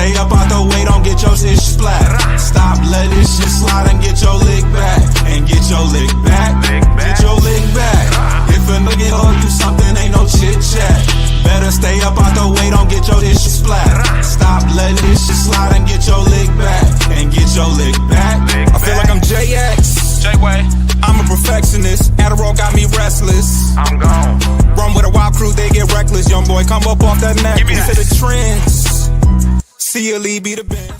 stay up out the way, don't get your shit splat. Stop letting this shit slide and get your lick back. And get your lick back. Get your lick back. If a nigga owe you something, ain't no chit chat. Better stay up out the way, don't get your shit splat. Stop letting this shit slide and get your lick back. And get your lick back. I feel like I'm JX. J-Way. I'm a perfectionist. Adderall got me restless. I'm gone. Run with a wild crew, they get reckless. Young boy, come up off that neck. Into the trends. See a lead, be the band.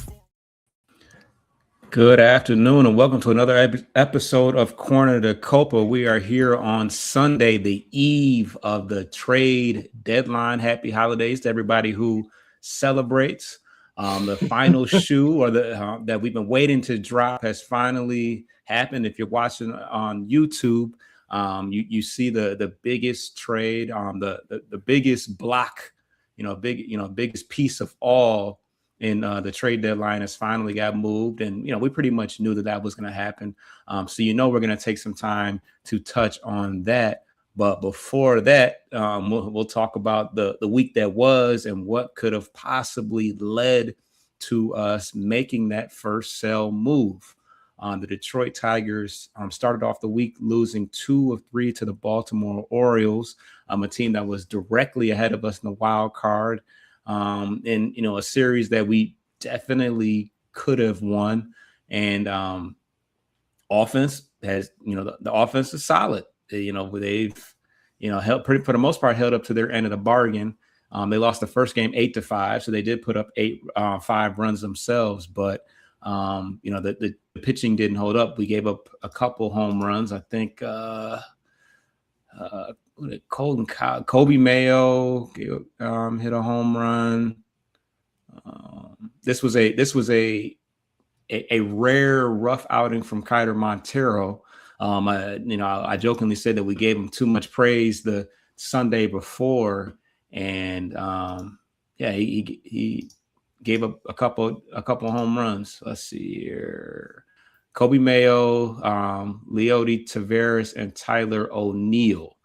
Good afternoon and welcome to another episode of Corner to Copa. We are here on Sunday, the eve of the trade deadline. Happy holidays to everybody who celebrates. The final shoe or the that we've been waiting to drop has finally happened. If you're watching on YouTube, you see the biggest trade, the biggest block, biggest piece of all in the trade deadline has finally got moved. And, we pretty much knew that was going to happen. So, we're going to take some time to touch on that. But before that, we'll talk about the week that was and what could have possibly led to us making that first sell move. The Detroit Tigers started off the week losing 2 of 3 to the Baltimore Orioles, a team that was directly ahead of us in the wild card. In a series that we definitely could have won, and offense has the offense is solid. They've held pretty, for the most part, held up to their end of the bargain. They lost the first game 8-5, so they did put up 5 runs themselves, but the pitching didn't hold up. We gave up a couple home runs. I think Kobe Mayo hit a home run. This was a rare rough outing from Kiter Montero. I jokingly said that we gave him too much praise the Sunday before, and he gave up a couple home runs. Let's see here. Kobe Mayo, Leody Taveras, and Tyler O'Neill.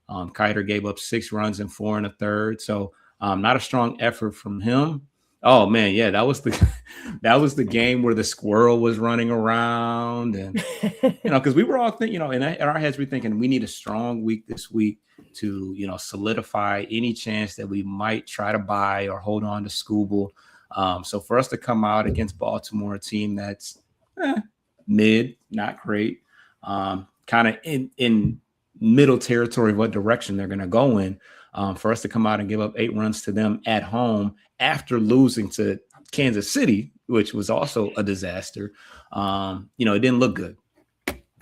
Kiter gave up 6 runs and 4 1/3. So not a strong effort from him. Oh man, yeah, that was the game where the squirrel was running around, and because we were all thinking, in our heads we're thinking we need a strong week this week to solidify any chance that we might try to buy or hold on to Skubal. So for us to come out against Baltimore, a team that's mid, not great, kind of in middle territory of what direction they're going to go in, for us to come out and give up 8 runs to them at home after losing to Kansas City, which was also a disaster. It didn't look good,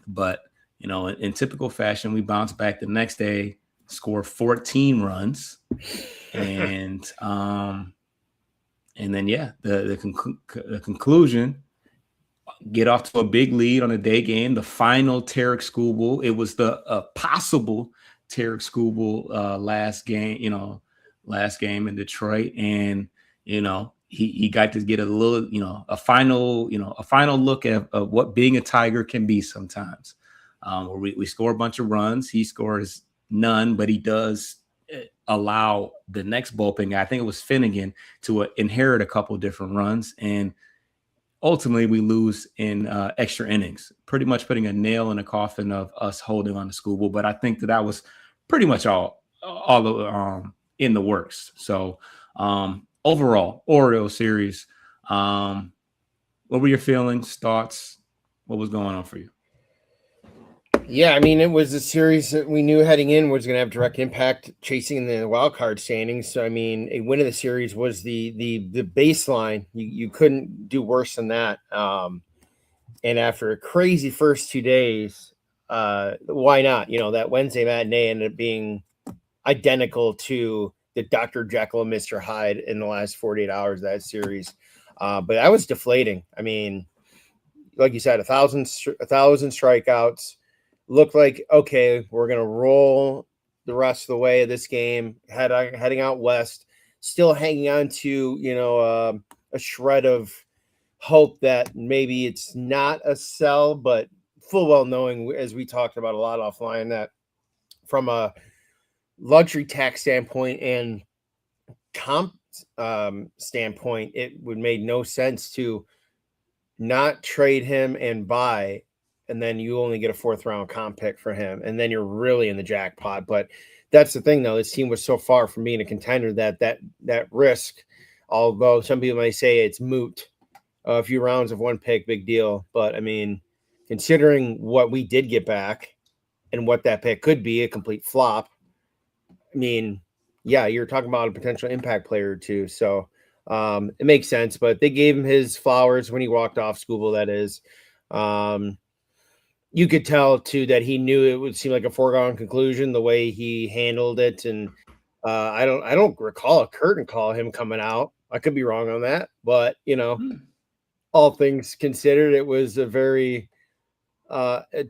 but in typical fashion, we bounced back the next day, scored 14 runs, and then the conclusion, get off to a big lead on a day game, the final Tarik Skubal. It was the possible Tarik Skubal last game in Detroit, and he got to get a little a final look at what being a Tiger can be sometimes. Where we score a bunch of runs, he scores none, but he does allow the next bullpen guy, I think it was Finnegan, to inherit a couple different runs, and ultimately we lose in extra innings, pretty much putting a nail in the coffin of us holding on to Skubal. But I think that was pretty much all in the works. So overall, Orioles series, what were your feelings, thoughts? What was going on for you? Yeah, I mean, it was a series that we knew heading in was going to have direct impact chasing the wild card standings. So, I mean, a win of the series was the baseline. You couldn't do worse than that. And after a crazy first 2 days, why not? That Wednesday matinee ended up being identical to the Dr. Jekyll and Mr. Hyde in the last 48 hours of that series. But that was deflating. I mean, like you said, 1,000 strikeouts. Looked like, okay, we're going to roll the rest of the way of this game, heading out west, still hanging on to, a shred of hope that maybe it's not a sell, but full well knowing, as we talked about a lot offline, that from a luxury tax standpoint and comp standpoint, it would make no sense to not trade him and buy, and then you only get a 4th round comp pick for him, and then you're really in the jackpot. But that's the thing, though. This team was so far from being a contender that risk, although some people may say it's moot, a few rounds of 1 pick, big deal. But I mean, considering what we did get back and what that pick could be, a complete flop. I mean, yeah, you're talking about a potential impact player or two. So it makes sense, but they gave him his flowers when he walked off school. That is, you could tell too that he knew it would seem like a foregone conclusion the way he handled it. And I don't recall a curtain call him coming out. I could be wrong on that, but all things considered, it was a very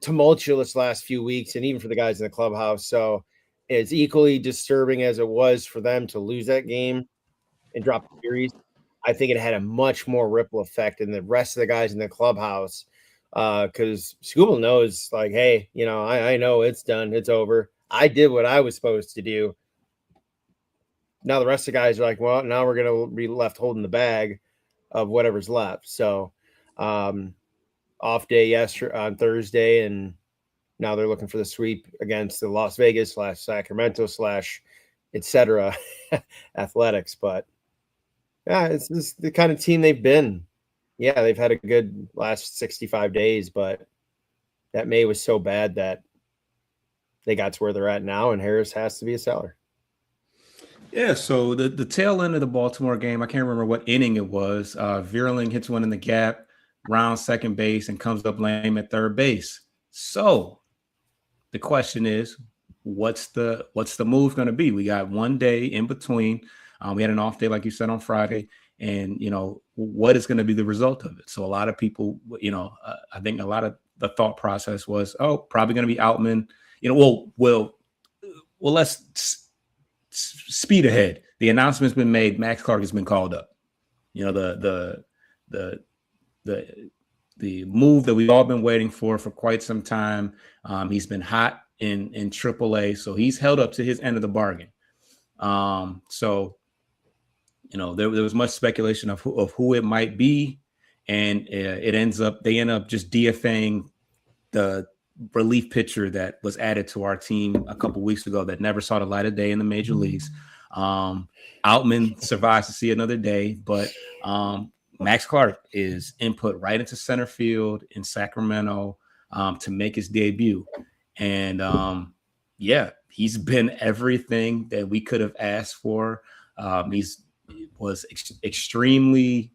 tumultuous last few weeks, and even for the guys in the clubhouse. So it's equally disturbing as it was for them to lose that game and drop the series. I think it had a much more ripple effect than the rest of the guys in the clubhouse, because Scuba knows, like, hey, I know it's done. It's over. I did what I was supposed to do. Now the rest of the guys are like, well, now we're going to be left holding the bag of whatever's left. So off day yesterday on Thursday, and now they're looking for the sweep against the Las Vegas / Sacramento / etc. Athletics. But yeah, it's the kind of team they've been. Yeah, they've had a good last 65 days, but that May was so bad that they got to where they're at now, and Harris has to be a seller. Yeah, so the tail end of the Baltimore game, I can't remember what inning it was. Vierling hits one in the gap, rounds second base, and comes up lame at third base. So the question is, what's the move going to be? We got 1 day in between. We had an off day, like you said, on Friday, and what is going to be the result of it? So a lot of people, I think a lot of the thought process was, probably going to be Outman. Let's speed ahead. The announcement's been made. Max Clark has been called up. The move that we've all been waiting for quite some time. He's been hot in AAA, so he's held up to his end of the bargain. So there was much speculation of who it might be, and they end up just DFAing the relief pitcher that was added to our team a couple weeks ago that never saw the light of day in the major leagues. Outman survives to see another day, but Max Clark is input right into center field in Sacramento to make his debut. And he's been everything that we could have asked for. Was extremely,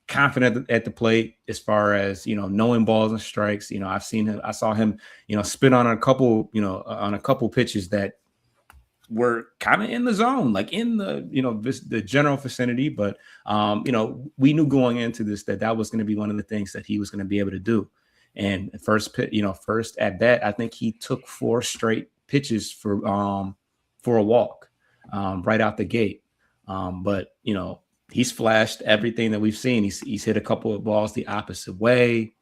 confident at the plate as far as, knowing balls and strikes. I saw him, spin on a couple pitches that were kind of in the zone, like in the, the general vicinity. But, we knew going into this that was going to be one of the things that he was going to be able to do. And first at bat, I think he took 4 straight pitches for a walk right out the gate. But, he's flashed everything that we've seen. He's hit a couple of balls the opposite way.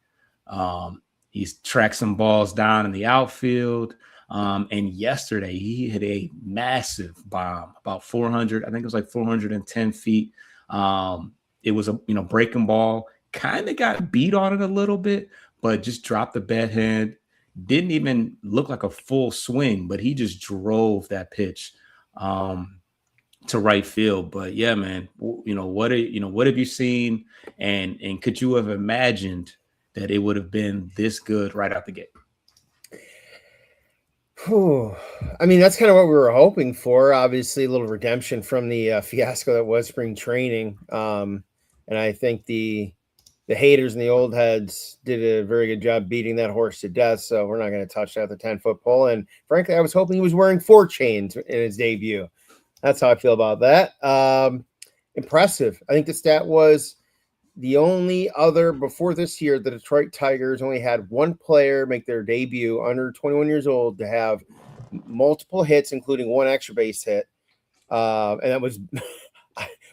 He's tracked some balls down in the outfield. And yesterday he hit a massive bomb, about 400. I think it was like 410 feet. It was a breaking ball. Kind of got beat on it a little bit, but just dropped the bat hand. Didn't even look like a full swing, but he just drove that pitch to right field. But yeah, man, what have you seen, and could you have imagined that it would have been this good right out the gate? I mean, that's kind of what we were hoping for. Obviously, a little redemption from the fiasco that was spring training. And I think the haters and the old heads did a very good job beating that horse to death. So we're not going to touch that with a 10-foot pole. And frankly, I was hoping he was wearing 4 chains in his debut. That's how I feel about that. Impressive. I think the stat was the only other before this year, the Detroit Tigers only had 1 player make their debut under 21 years old to have multiple hits, including 1 extra base hit. And that was,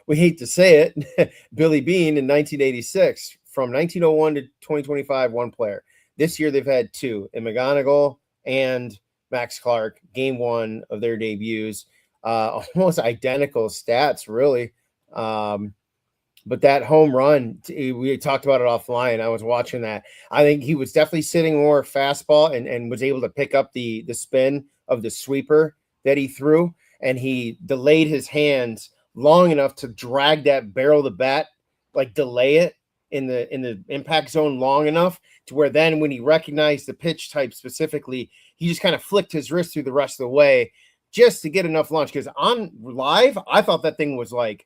we hate to say it, Billy Beane in 1986. From 1901 to 2025, 1 player. This year they've had 2, in McGonigal and Max Clark, game 1 of their debuts. almost identical stats, really. But that home run, we talked about it offline. I was watching that. I think he was definitely sitting more fastball and was able to pick up the spin of the sweeper that he threw, and he delayed his hands long enough to drag that barrel of the bat, like delay it in the impact zone long enough to where then when he recognized the pitch type specifically, he just kind of flicked his wrist through the rest of the way just to get enough launch. Because on live, I thought that thing was like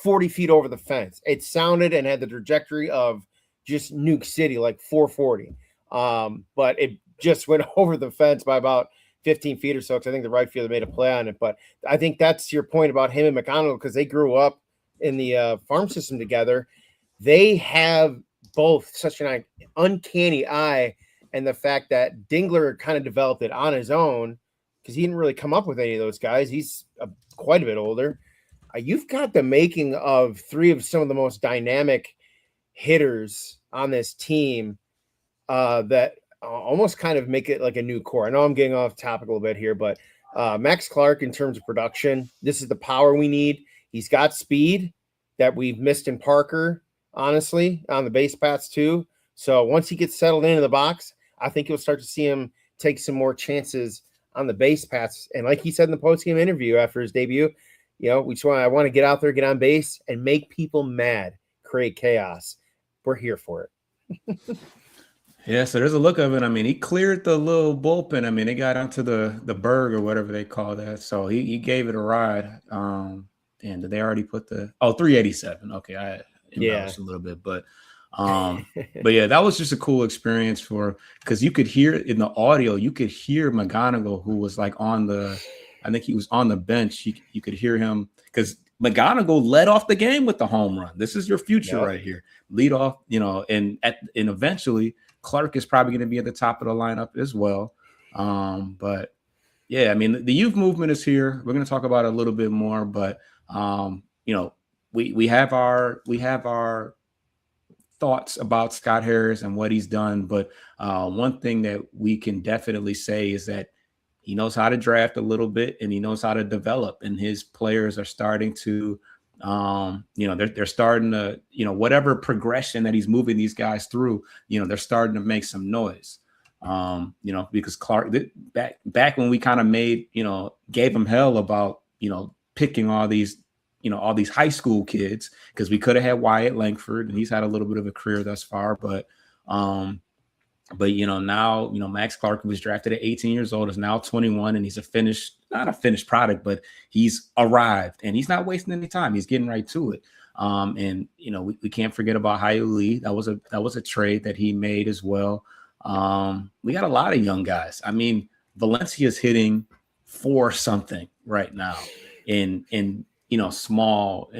40 feet over the fence. It sounded and had the trajectory of just Nuke City, like 440. But it just went over the fence by about 15 feet or so, because I think the right fielder made a play on it. But I think that's your point about him and McConnell, because they grew up in the farm system together. They have both such an uncanny eye, and the fact that Dingler kind of developed it on his own because he didn't really come up with any of those guys. He's quite a bit older. You've got the making of three of some of the most dynamic hitters on this team that almost kind of make it like a new core. I know I'm getting off topic a little bit here, but Max Clark, in terms of production, this is the power we need. He's got speed that we've missed in Parker, honestly, on the base paths too. So once he gets settled into the box, I think you'll start to see him take some more chances on the base paths. And like he said in the postgame interview after his debut, you know, I want to get out there, get on base, and make people mad, create chaos. We're here for it. Yeah, so there's a look of it. I mean, he cleared the little bullpen. I mean, they got onto the berg or whatever they call that. So he gave it a ride. And did they already put 387? Okay, I embellished a little bit, but yeah, that was just a cool experience because you could hear in the audio, you could hear McGonigal, who was like I think he was on the bench. You could hear him because McGonigal led off the game with the home run. This is your future right here. Lead off, you know, and eventually Clark is probably going to be at the top of the lineup as well. But yeah, I mean, the youth movement is here. We're going to talk about it a little bit more, but you know, we have our thoughts about Scott Harris and what he's done. But one thing that we can definitely say is that he knows how to draft a little bit and he knows how to develop, and his players are starting to, you know, they're starting to, you know, whatever progression that he's moving these guys through, you know, they're starting to make some noise. You know, because Clark back when we kind of gave him hell about, you know, picking all these high school kids, because we could have had Wyatt Langford and he's had a little bit of a career thus far, but you know, now, you know, Max Clark, who was drafted at 18 years old, is now 21, and he's not a finished product, but he's arrived and he's not wasting any time. He's getting right to it. And you know, we can't forget about Hyo Lee. That was a trade that he made as well. We got a lot of young guys. I mean, Valencia's hitting for something right now in you know, small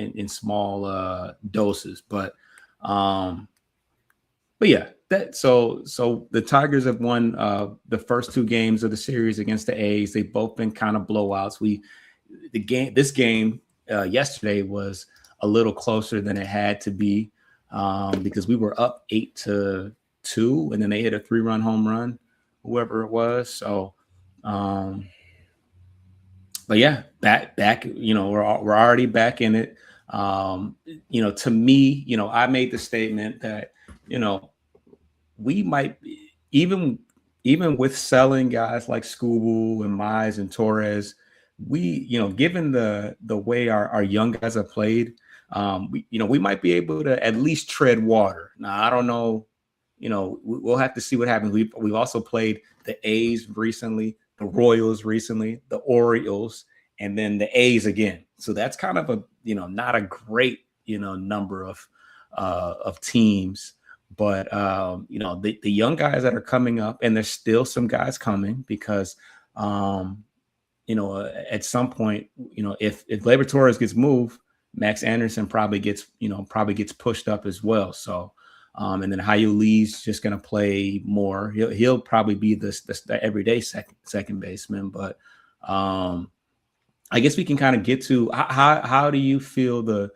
doses, but yeah, so the Tigers have won the first two games of the series against the A's. They've both been kind of blowouts. This game yesterday was a little closer than it had to be because we were up 8-2, and then they hit a 3-run home run, whoever it was. So, but yeah, back. You know, we're already back in it. You know, to me, you know, I made the statement that, you know, we might even with selling guys like Skubal and Mize and Torres, you know, given the way our young guys have played, we might be able to at least tread water. Now, I don't know, you know, we'll have to see what happens. We've also played the A's recently, the Royals recently, the Orioles, and then the A's again. So that's kind of not a great, you know, number of teams. But you know, the young guys that are coming up, and there's still some guys coming because you know, at some point, you know, if Gleyber Torres gets moved, Max Anderson probably gets pushed up as well. So and then Hyo Lee's just going to play more. He'll probably be the everyday second baseman. But I guess we can kind of get to how do you feel the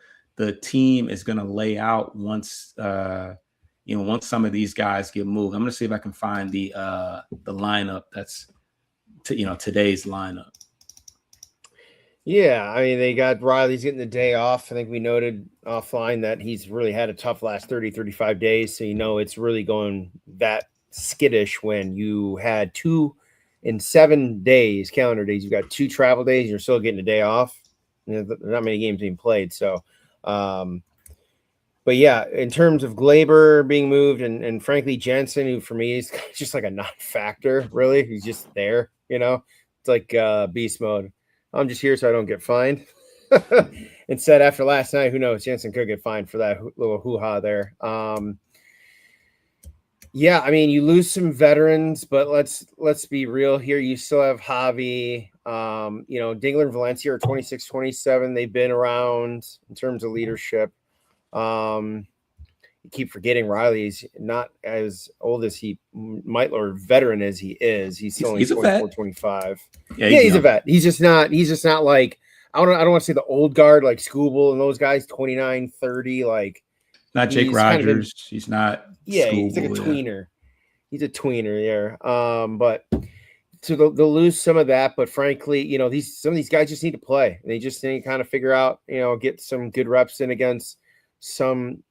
team is going to lay out once once some of these guys get moved. I'm going to see if I can find the lineup that's today's lineup. Yeah, I mean, they got Riley's getting the day off. I think we noted offline that he's really had a tough last 30, 35 days. So, it's really going that skittish when you had 2 in 7 days, calendar days. You've got 2 travel days, and you're still getting a day off. There's not many games being played. So, but yeah, in terms of Glaber being moved and frankly, Jensen, who for me is just like a non-factor, really. He's just there, It's like beast mode. I'm just here so I don't get fined. Instead, after last night, who knows? Jensen could get fined for that little hoo-ha there. Yeah, I mean, you lose some veterans, but let's be real here. You still have Javi. Dingler and Valencia are 26, 27. They've been around in terms of leadership. You keep forgetting Riley's not as old as he might or veteran as he is. He's only 24, 25. Yeah, he's a vet. He's just not like I don't want to say the old guard like Scooble and those guys 29, 30 like not Jake Rogers. He's not he's like a tweener. He's a tweener there. But so they'll lose some of that, but frankly, some of these guys just need to play. They just need to kind of figure out, get some good reps in against some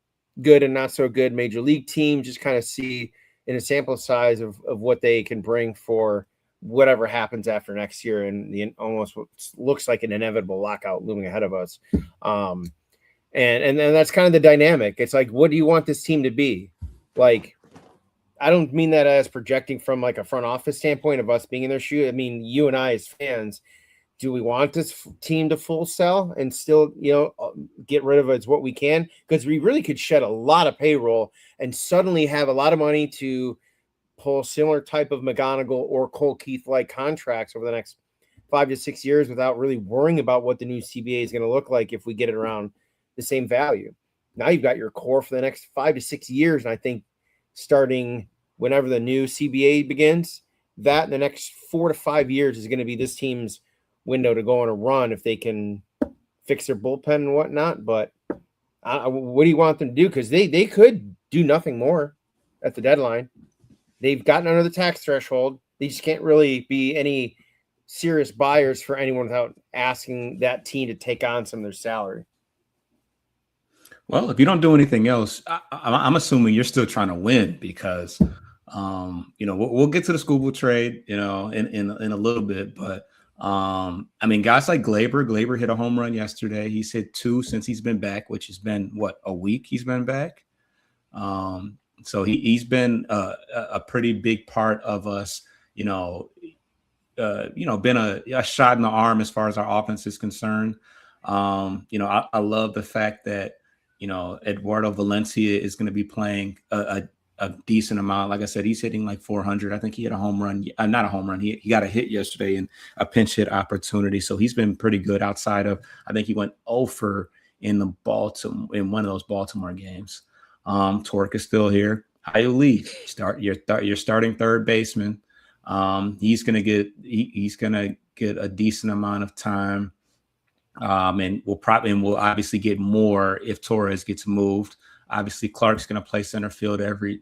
good and not so good major league team, just kind of see in a sample size of what they can bring for whatever happens after next year and the almost what looks like an inevitable lockout looming ahead of us. And that's kind of the dynamic. It's like, what do you want this team to be? Like, I don't mean that as projecting from like a front office standpoint of us being in their shoe. I mean, you and I as fans, do we want this team to full sell and still, get rid of it as what we can? Because we really could shed a lot of payroll and suddenly have a lot of money to pull similar type of McGonigal or Cole Keith-like contracts over the next 5 to 6 years without really worrying about what the new CBA is going to look like if we get it around the same value. Now you've got your core for the next 5 to 6 years. And I think starting whenever the new CBA begins, that in the next 4 to 5 years is going to be this team's window to go on a run if they can fix their bullpen and whatnot. But what do you want them to do? Because they could do nothing more at the deadline. They've gotten under the tax threshold. They just can't really be any serious buyers for anyone without asking that team to take on some of their salary. Well, if you don't do anything else, I'm assuming you're still trying to win because, we'll get to the Scooble trade, in a little bit, but I mean, guys like Glaber hit a home run yesterday. He's hit 2 since he's been back, which has been a week he's been back. So he's been a pretty big part of us, been a shot in the arm as far as our offense is concerned. I love the fact that, Eduardo Valencia is going to be playing a decent amount. Like I said, he's hitting like 400. I think he hit a home run, not a home run. He got a hit yesterday in a pinch hit opportunity. So he's been pretty good outside of, I think he went 0 in one of those Baltimore games. Torque is still here. How you lead? You're starting third baseman. He's gonna get a decent amount of time. And we'll obviously get more if Torres gets moved. Obviously, Clark's going to play center field every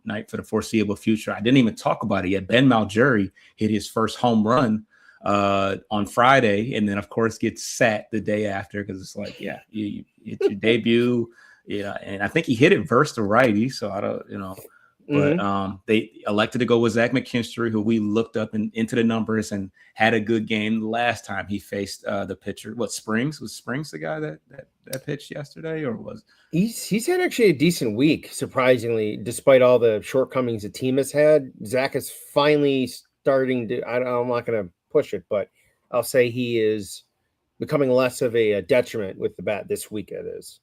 night for the foreseeable future. I didn't even talk about it yet. Ben Maljury hit his first home run on Friday, and then of course gets sat the day after because it's like, it's your debut. Yeah, and I think he hit it versus the righty, so I don't, but they elected to go with Zach McKinstry, who we looked up into the numbers and had a good game the last time he faced the pitcher. Springs? Was Springs the guy that pitched yesterday, or was he's had actually a decent week, surprisingly, despite all the shortcomings the team has had. Zach is finally starting to. I'm not going to push it, but I'll say he is becoming less of a detriment with the bat this week. It is.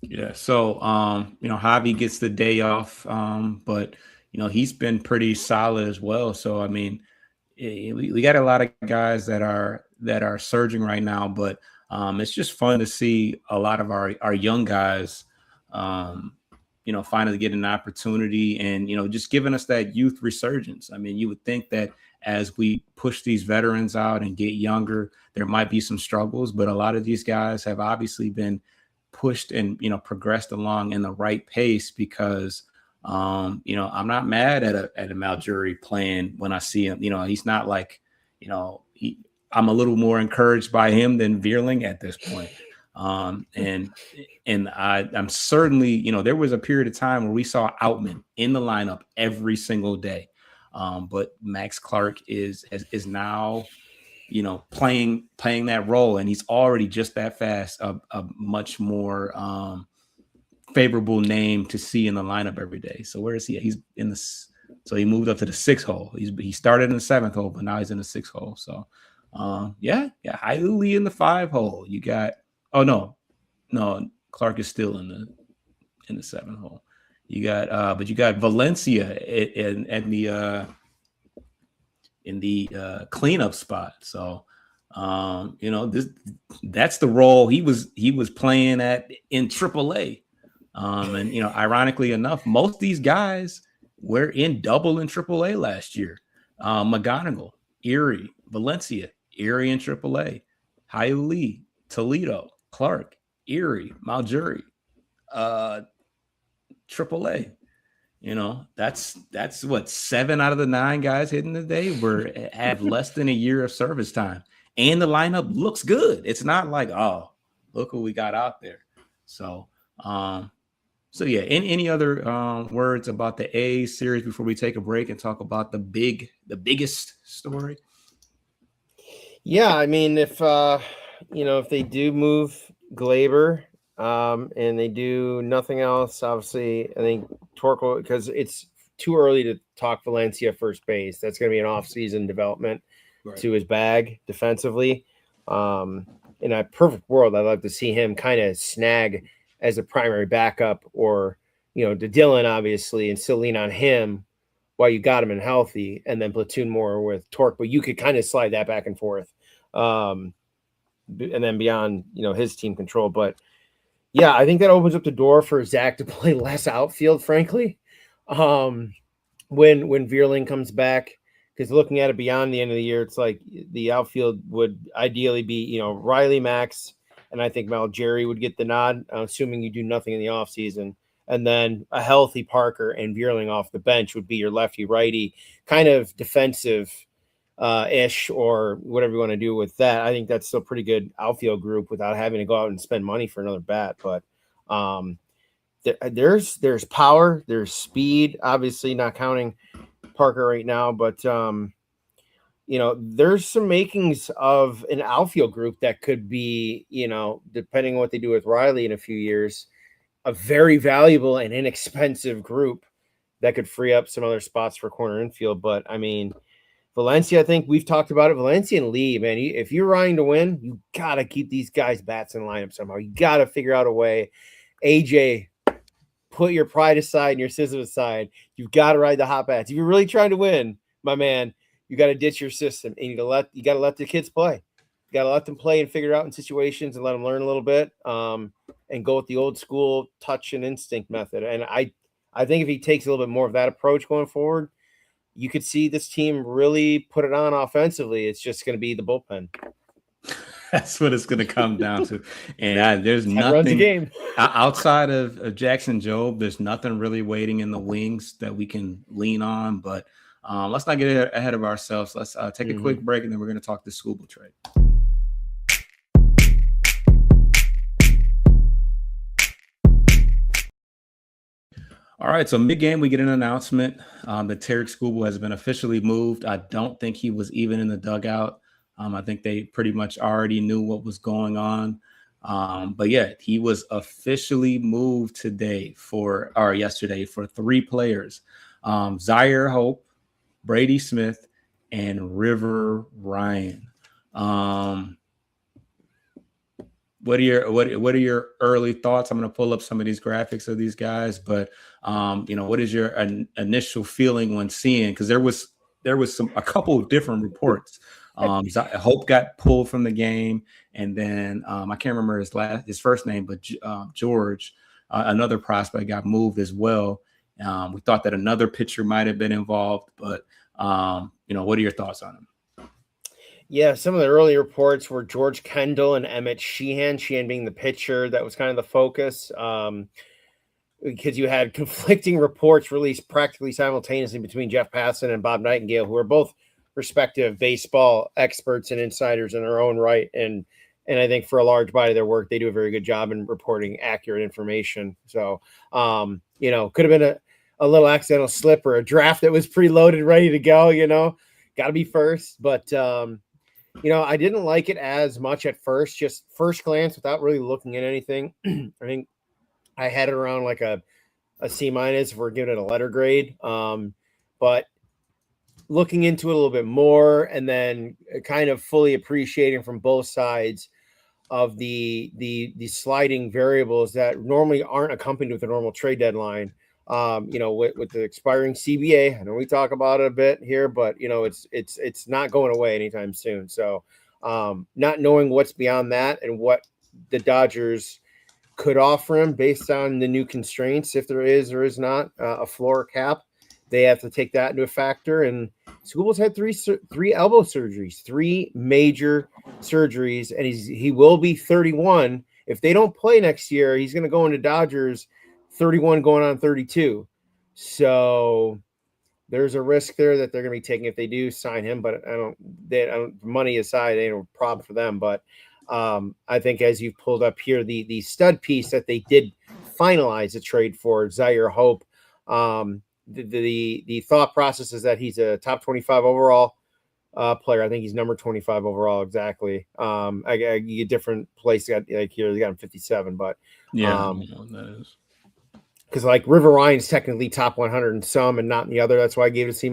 Yeah. So, Javi gets the day off, but he's been pretty solid as well. So, I mean, we got a lot of guys that are surging right now, but it's just fun to see a lot of our young guys, finally get an opportunity and, just giving us that youth resurgence. I mean, you would think that as we push these veterans out and get younger, there might be some struggles, but a lot of these guys have obviously been pushed and, progressed along in the right pace because, I'm not mad at a Maljury playing when I see him. He's not like, I'm a little more encouraged by him than Vierling at this point. And I'm certainly, there was a period of time where we saw Outman in the lineup every single day. But Max Clark is now, playing that role, and he's already just that fast, a much more favorable name to see in the lineup every day. So where is he? He's in the, so he moved up to the 6th hole. He started in the 7th hole, but now he's in the 6th hole. So yeah, Haiuli in the 5 hole. You got, oh no, Clark is still in the 7th hole. You got but you got Valencia in the cleanup spot. So that's the role he was playing in AAA. And ironically enough, most of these guys were in double in AAA last year. McGonigal, Erie, Valencia, Erie in AAA, Haiuli, Toledo, Clark, Erie, Maljury, AAA. That's what 7 out of the 9 guys hitting today have less than a year of service time, and the lineup looks good. It's not like, oh, look who we got out there. So yeah. Any other words about the A series before we take a break and talk about the biggest story? Yeah, I mean, if they do move Glaber, and they do nothing else, obviously, I think Torkel, because it's too early to talk Valencia first base. That's going to be an off-season development to his bag defensively. In a perfect world, I'd like to see him kind of snag as a primary backup, or to Dylan, obviously, and still lean on him while you got him in healthy, and then platoon more with Torque. But you could kind of slide that back and forth, and then beyond his team control. But yeah, I think that opens up the door for Zach to play less outfield, frankly, when Vierling comes back. Because looking at it beyond the end of the year, it's like the outfield would ideally be Riley, Max, and I think Maljury would get the nod, assuming you do nothing in the offseason. And then a healthy Parker and Vierling off the bench would be your lefty-righty kind of defensive ish, or whatever you want to do with that. I think that's still a pretty good outfield group without having to go out and spend money for another bat. But there's power, there's speed, obviously not counting Parker right now, but there's some makings of an outfield group that could be, depending on what they do with Riley in a few years, a very valuable and inexpensive group that could free up some other spots for corner infield. But I mean, Valencia, I think we've talked about it. Valencia and Lee, man, if you're trying to win, you got to keep these guys' bats in lineup somehow. You got to figure out a way. AJ, put your pride aside and your system aside. You've got to ride the hot bats. If you're really trying to win, my man, you got to ditch your system, and you got to let the kids play. You got to let them play and figure it out in situations and let them learn a little bit, and go with the old school touch and instinct method. And I think if he takes a little bit more of that approach going forward, you could see this team really put it on offensively. It's just going to be the bullpen. That's what it's going to come down to. And there's nothing runs the game. Outside of Jackson Jobe. There's nothing really waiting in the wings that we can lean on. But let's not get ahead of ourselves. Let's take a quick break, and then we're going to talk the Skubal trade. All right, so mid-game, we get an announcement that Tarik Skubal has been officially moved. I don't think he was even in the dugout. I think they pretty much already knew what was going on. But yeah, he was officially moved yesterday for 3 players. Zaire Hope, Brady Smith, and River Ryan. What are your early thoughts? I'm going to pull up some of these graphics of these guys, but what is your initial feeling when seeing? Because there was a couple of different reports. Hope got pulled from the game, and then I can't remember his first name, but George, another prospect, got moved as well. We thought that another pitcher might have been involved, but what are your thoughts on him? Yeah, some of the early reports were George Kendall and Emmett Sheehan being the pitcher. That was kind of the focus, because you had conflicting reports released practically simultaneously between Jeff Passan and Bob Nightingale, who are both respective baseball experts and insiders in their own right. And I think for a large body of their work, they do a very good job in reporting accurate information. So, you know, could have been a little accidental slip or a draft that was preloaded, ready to go, you know, got to be first. But, you know, I didn't like it as much at first, just first glance without really looking at anything. I think I had it around like a C- if we're giving it a letter grade. But looking into it a little bit more and then kind of fully appreciating from both sides of the sliding variables that normally aren't accompanied with a normal trade deadline. You know, with the expiring CBA, I know we talk about it a bit here, but you know, it's not going away anytime soon. So, not knowing what's beyond that and what the Dodgers could offer him based on the new constraints, if there is or is not a floor cap, they have to take that into a factor. And Skubal's had three elbow surgeries, 3 major surgeries, and he will be 31. If they don't play next year, he's going to go into Dodgers 31 going on 32. So there's a risk there that they're going to be taking if they do sign him, but I don't money aside, ain't no problem for them. But I think as you've pulled up here, the stud piece that they did finalize a trade for, Zaire Hope, the thought process is that he's a top 25 overall player. I think he's number 25 overall. Exactly. I get different place. Like here, they got him 57, but yeah, that is because like River Ryan's technically top 100 in some and not in the other. That's why I gave it a C-.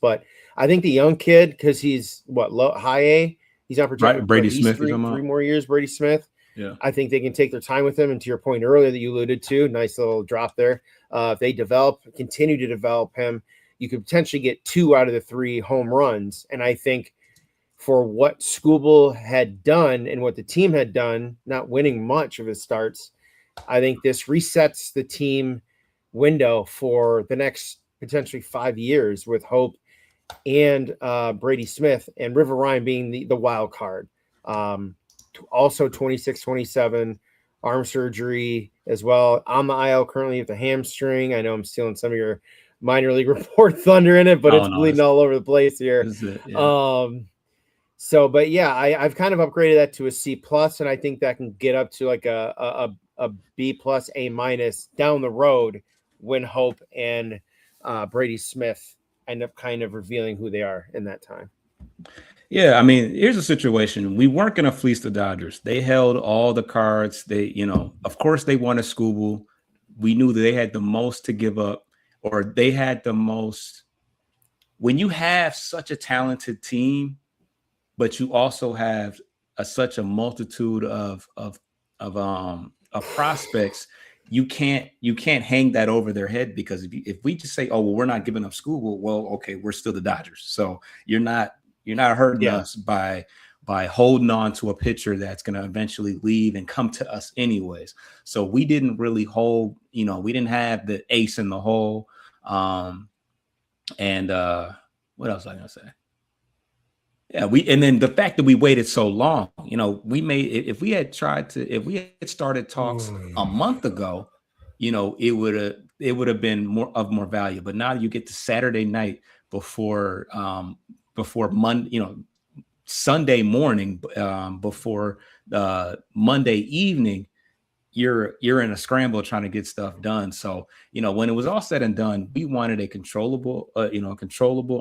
But I think the young kid, because he's high A, he's not projected Brady Smith, three more years. Brady Smith. Yeah, I think they can take their time with him. And to your point earlier that you alluded to, nice little drop there. If they continue to develop him, you could potentially get 2 out of the 3 home runs. And I think for what Skubal had done and what the team had done, not winning much of his starts, I think this resets the team window for the next potentially 5 years with Hope and Brady Smith, and River Ryan being the wild card. Also 26, 27, arm surgery as well. On the IL currently with the hamstring. I know I'm stealing some of your minor league report thunder in it, but it's bleeding all over the place here. So, but yeah, I've kind of upgraded that to a C+, and I think that can get up to like a B+, A- down the road when Hope and Brady Smith end up kind of revealing who they are in that time. Yeah, I mean, here's a situation. We weren't going to fleece the Dodgers. They held all the cards. They, you know, of course they wanted Skubal. We knew that they had the most to give up, or they had the most. When you have such a talented team, but you also have such a multitude of prospects, you can't hang that over their head, because if we just say, oh well, we're not giving up Skubal, well, okay, we're still the Dodgers, so you're not hurting us by holding on to a pitcher that's going to eventually leave and come to us anyways. So we didn't really hold, you know, we didn't have the ace in the hole. And what else was I gonna say? Yeah, and then the fact that we waited so long, you know, if we had started talks a month ago, you know, it would have been more value. But now you get to Saturday night before Monday, you know, Sunday morning, before Monday evening, you're in a scramble trying to get stuff done. So, you know, when it was all said and done, we wanted a controllable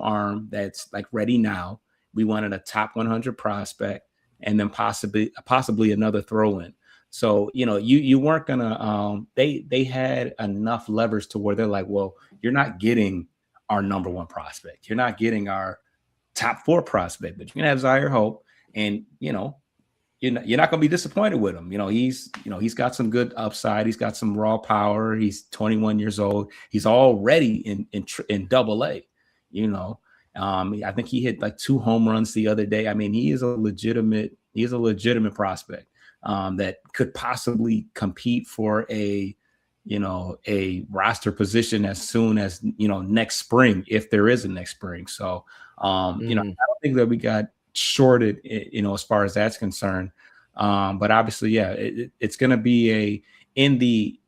arm that's like ready now. We wanted a top 100 prospect, and then possibly another throw-in. So, you know, you weren't gonna. They had enough levers to where they're like, well, you're not getting our number 1 prospect. You're not getting our top 4 prospect, but you can have Zaire Hope, and you know, you're not going to be disappointed with him. You know, he's got some good upside. He's got some raw power. He's 21 years old. He's already in Double-A. You know, I think he hit like 2 home runs the other day. I mean, he is a legitimate prospect that could possibly compete for a roster position as soon as, you know, next spring, if there is a next spring. So, you know, I don't think that we got shorted, you know, as far as that's concerned. But obviously, yeah, it's going to be in the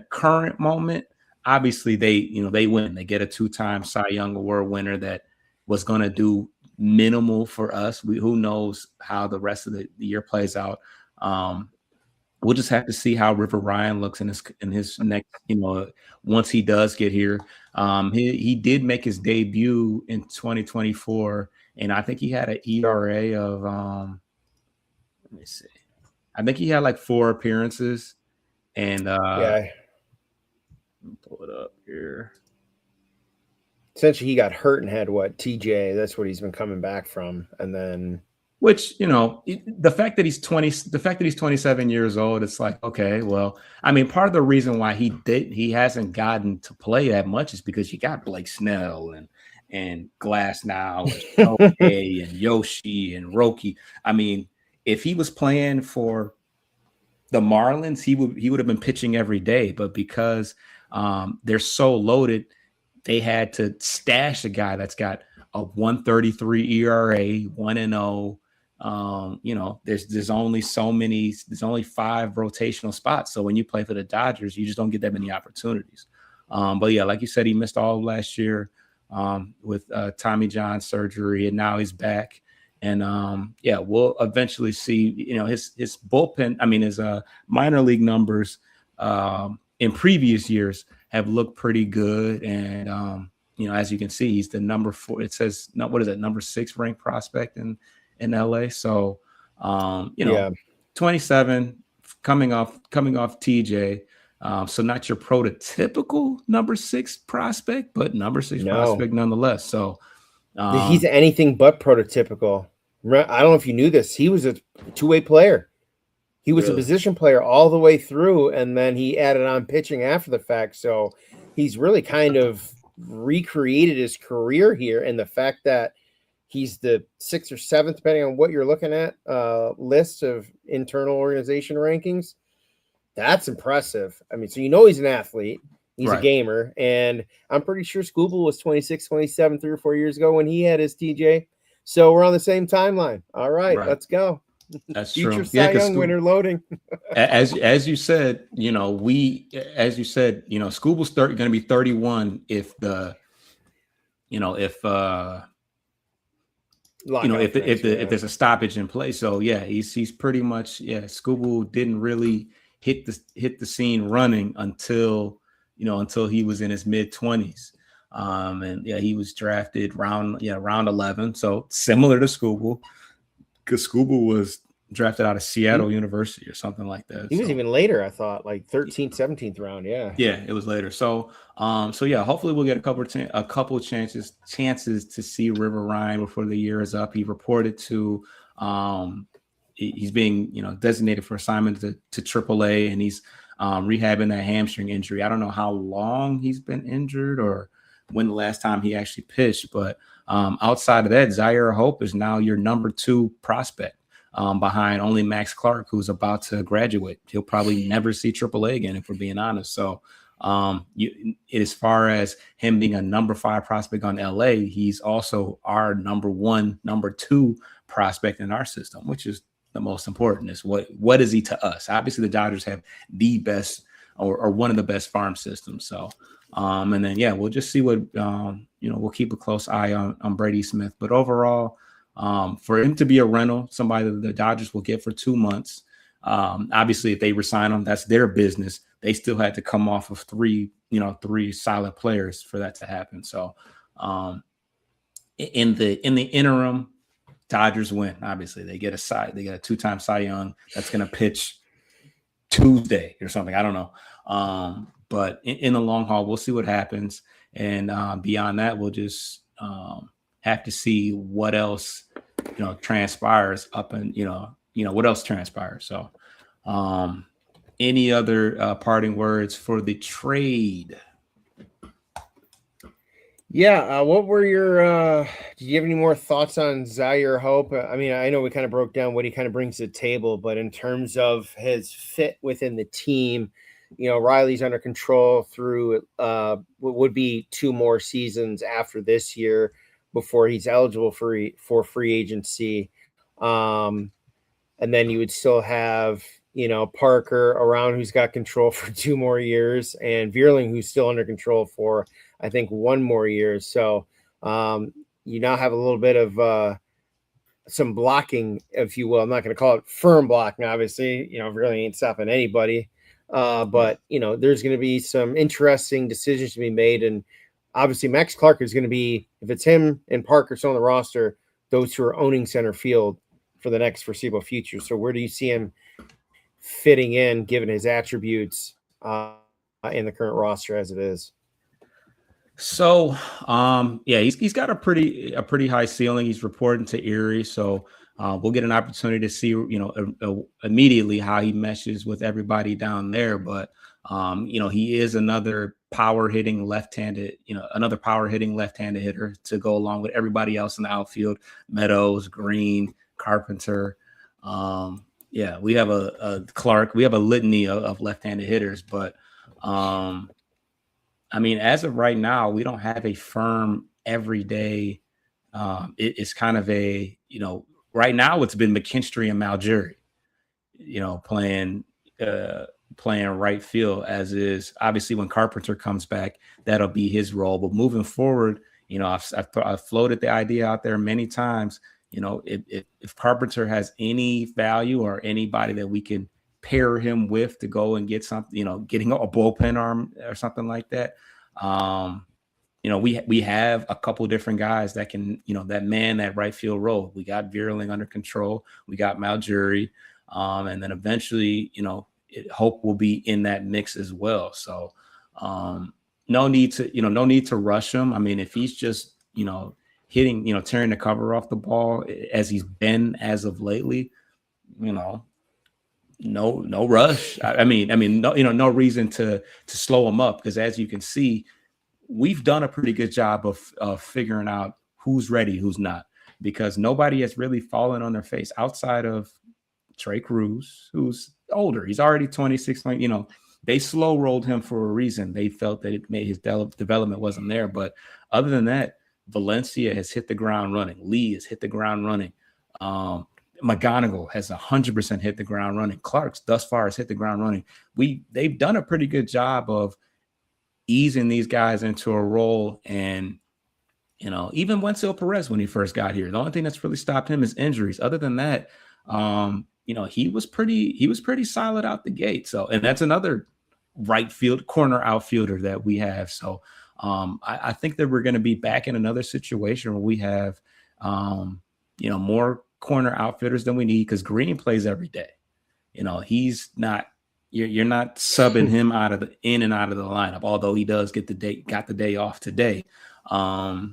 current moment. Obviously, they win. They get a 2-time Cy Young Award winner that was going to do minimal for us. Who knows how the rest of the year plays out. We'll just have to see how River Ryan looks in his next, once he does get here. He did make his debut in 2024, and I think he had an ERA of let me see. I think he had like 4 appearances, and yeah, pull it up here. Essentially, he got hurt and had TJ. That's what he's been coming back from, and then. Which, the fact that he's 27 years old, it's like, okay, well, I mean, part of the reason why he hasn't gotten to play that much is because you got Blake Snell and Glass now, and and Yoshi and Roki. I mean, if he was playing for the Marlins, he would have been pitching every day, but because they're so loaded, they had to stash a guy that's got a 1.33 ERA, 1-0. There's only 5 rotational spots. So when you play for the Dodgers, you just don't get that many opportunities. But yeah, like you said, he missed all of last year with Tommy John surgery, and now he's back. And we'll eventually see, his bullpen. I mean, his minor league numbers in previous years have looked pretty good. And as you can see, he's the number 4. It says number 6 ranked prospect in LA. So 27 coming off TJ. So not your prototypical number 6 prospect, but number 6 prospect nonetheless. So he's anything but prototypical. I don't know if you knew this. He was a two-way player. He was a position player all the way through, and then he added on pitching after the fact. So he's really kind of recreated his career here. And the fact that he's the 6th or 7th, depending on what you're looking at, list of internal organization rankings, that's impressive. I mean, so he's an athlete. He's a gamer. And I'm pretty sure Skubal was 26, 27, 3 or 4 years ago when he had his TJ. So we're on the same timeline. All right. Let's go. That's Future true. Cy Young winner loading. as you said, Skubal's going to be 31 if there's a stoppage in play. So yeah, he's pretty much Skubal didn't really hit the scene running until he was in his mid-20s. And he was drafted round 11. So similar to Skubal, because Skubal was drafted out of Seattle University or something like that. He was even later, I thought, like 13th, 17th round. Yeah, it was later. So hopefully we'll get a couple chances to see River Ryan before the year is up. He reported to he's being designated for assignment to AAA, and he's rehabbing that hamstring injury. I don't know how long he's been injured or when the last time he actually pitched, but outside of that, Zaire Hope is now your number 2 prospect behind only Max Clark, who's about to graduate. He'll probably never see AAA again, if we're being honest. So as far as him being a number 5 prospect on LA, he's also our number 1, number 2 prospect in our system, which is the most important. Is what is he to us? Obviously, the Dodgers have the best or one of the best farm systems. So and then we'll just see what we'll keep a close eye on Brady Smith. But overall, for him to be a rental, somebody that the Dodgers will get for 2 months. Obviously, if they resign him, that's their business. They still had to come off of 3 solid players for that to happen. So in the interim, Dodgers win. Obviously, they get a 2-time Cy Young that's going to pitch Tuesday or something. I don't know. But in the long haul, we'll see what happens. And beyond that, we'll just have to see what else, transpires up and, what else transpires. So any other parting words for the trade? Yeah. What were your, did you have any more thoughts on Zaire Hope? I mean, I know we kind of broke down what he kind of brings to the table, but in terms of his fit within the team, Riley's under control through what would be 2 more seasons after this year before he's eligible for free agency. And then you would still have, Parker around, who's got control for 2 more years, and Vierling, who's still under control for, I think, 1 more year. So, you now have a little bit of some blocking, if you will. I'm not going to call it firm blocking, obviously, really ain't stopping anybody. But there's going to be some interesting decisions to be made. And obviously Max Clark is going to be, if it's him and Parker still on the roster, those who are owning center field for the next foreseeable future. So where do you see him fitting in, given his attributes in the current roster as it is? So, he's got a pretty high ceiling. He's reporting to Erie, so we'll get an opportunity to see, immediately how he meshes with everybody down there. But he is another power hitting left-handed hitter to go along with everybody else in the outfield: Meadows, Green, Carpenter. We have a Clark. We have a litany of left-handed hitters, but as of right now, we don't have a firm everyday. It's kind of right now it's been McKinstry and Maljury, playing right field, as is. Obviously when Carpenter comes back, that'll be his role. But moving forward, I've floated the idea out there many times. If Carpenter has any value or anybody that we can pair him with to go and get something, getting a bullpen arm or something like that. We have a couple different guys that can, that right field role. We got Vierling under control. We got Maljury. And then eventually, Hope will be in that mix as well. So no need to rush him. If he's just, hitting, tearing the cover off the ball as he's been as of lately, no rush. No reason to slow him up, because as you can see, we've done a pretty good job of figuring out who's ready, who's not, because nobody has really fallen on their face outside of Trey Cruz, who's older. He's already 26. They slow rolled him for a reason. They felt that it made his development wasn't there. But other than that, Valencia has hit the ground running. Lee has hit the ground running. McGonigal has 100% hit the ground running. Clark's thus far has hit the ground running. They've done a pretty good job of easing these guys into a role. And, even Wenzel Perez, when he first got here, the only thing that's really stopped him is injuries. Other than that, he was pretty solid out the gate. So, and that's another right field corner outfielder that we have. So I think that we're going to be back in another situation where we have, more corner outfitters than we need, because Green plays every day. He's not, you're not subbing him in and out of the lineup, although he does got the day off today. I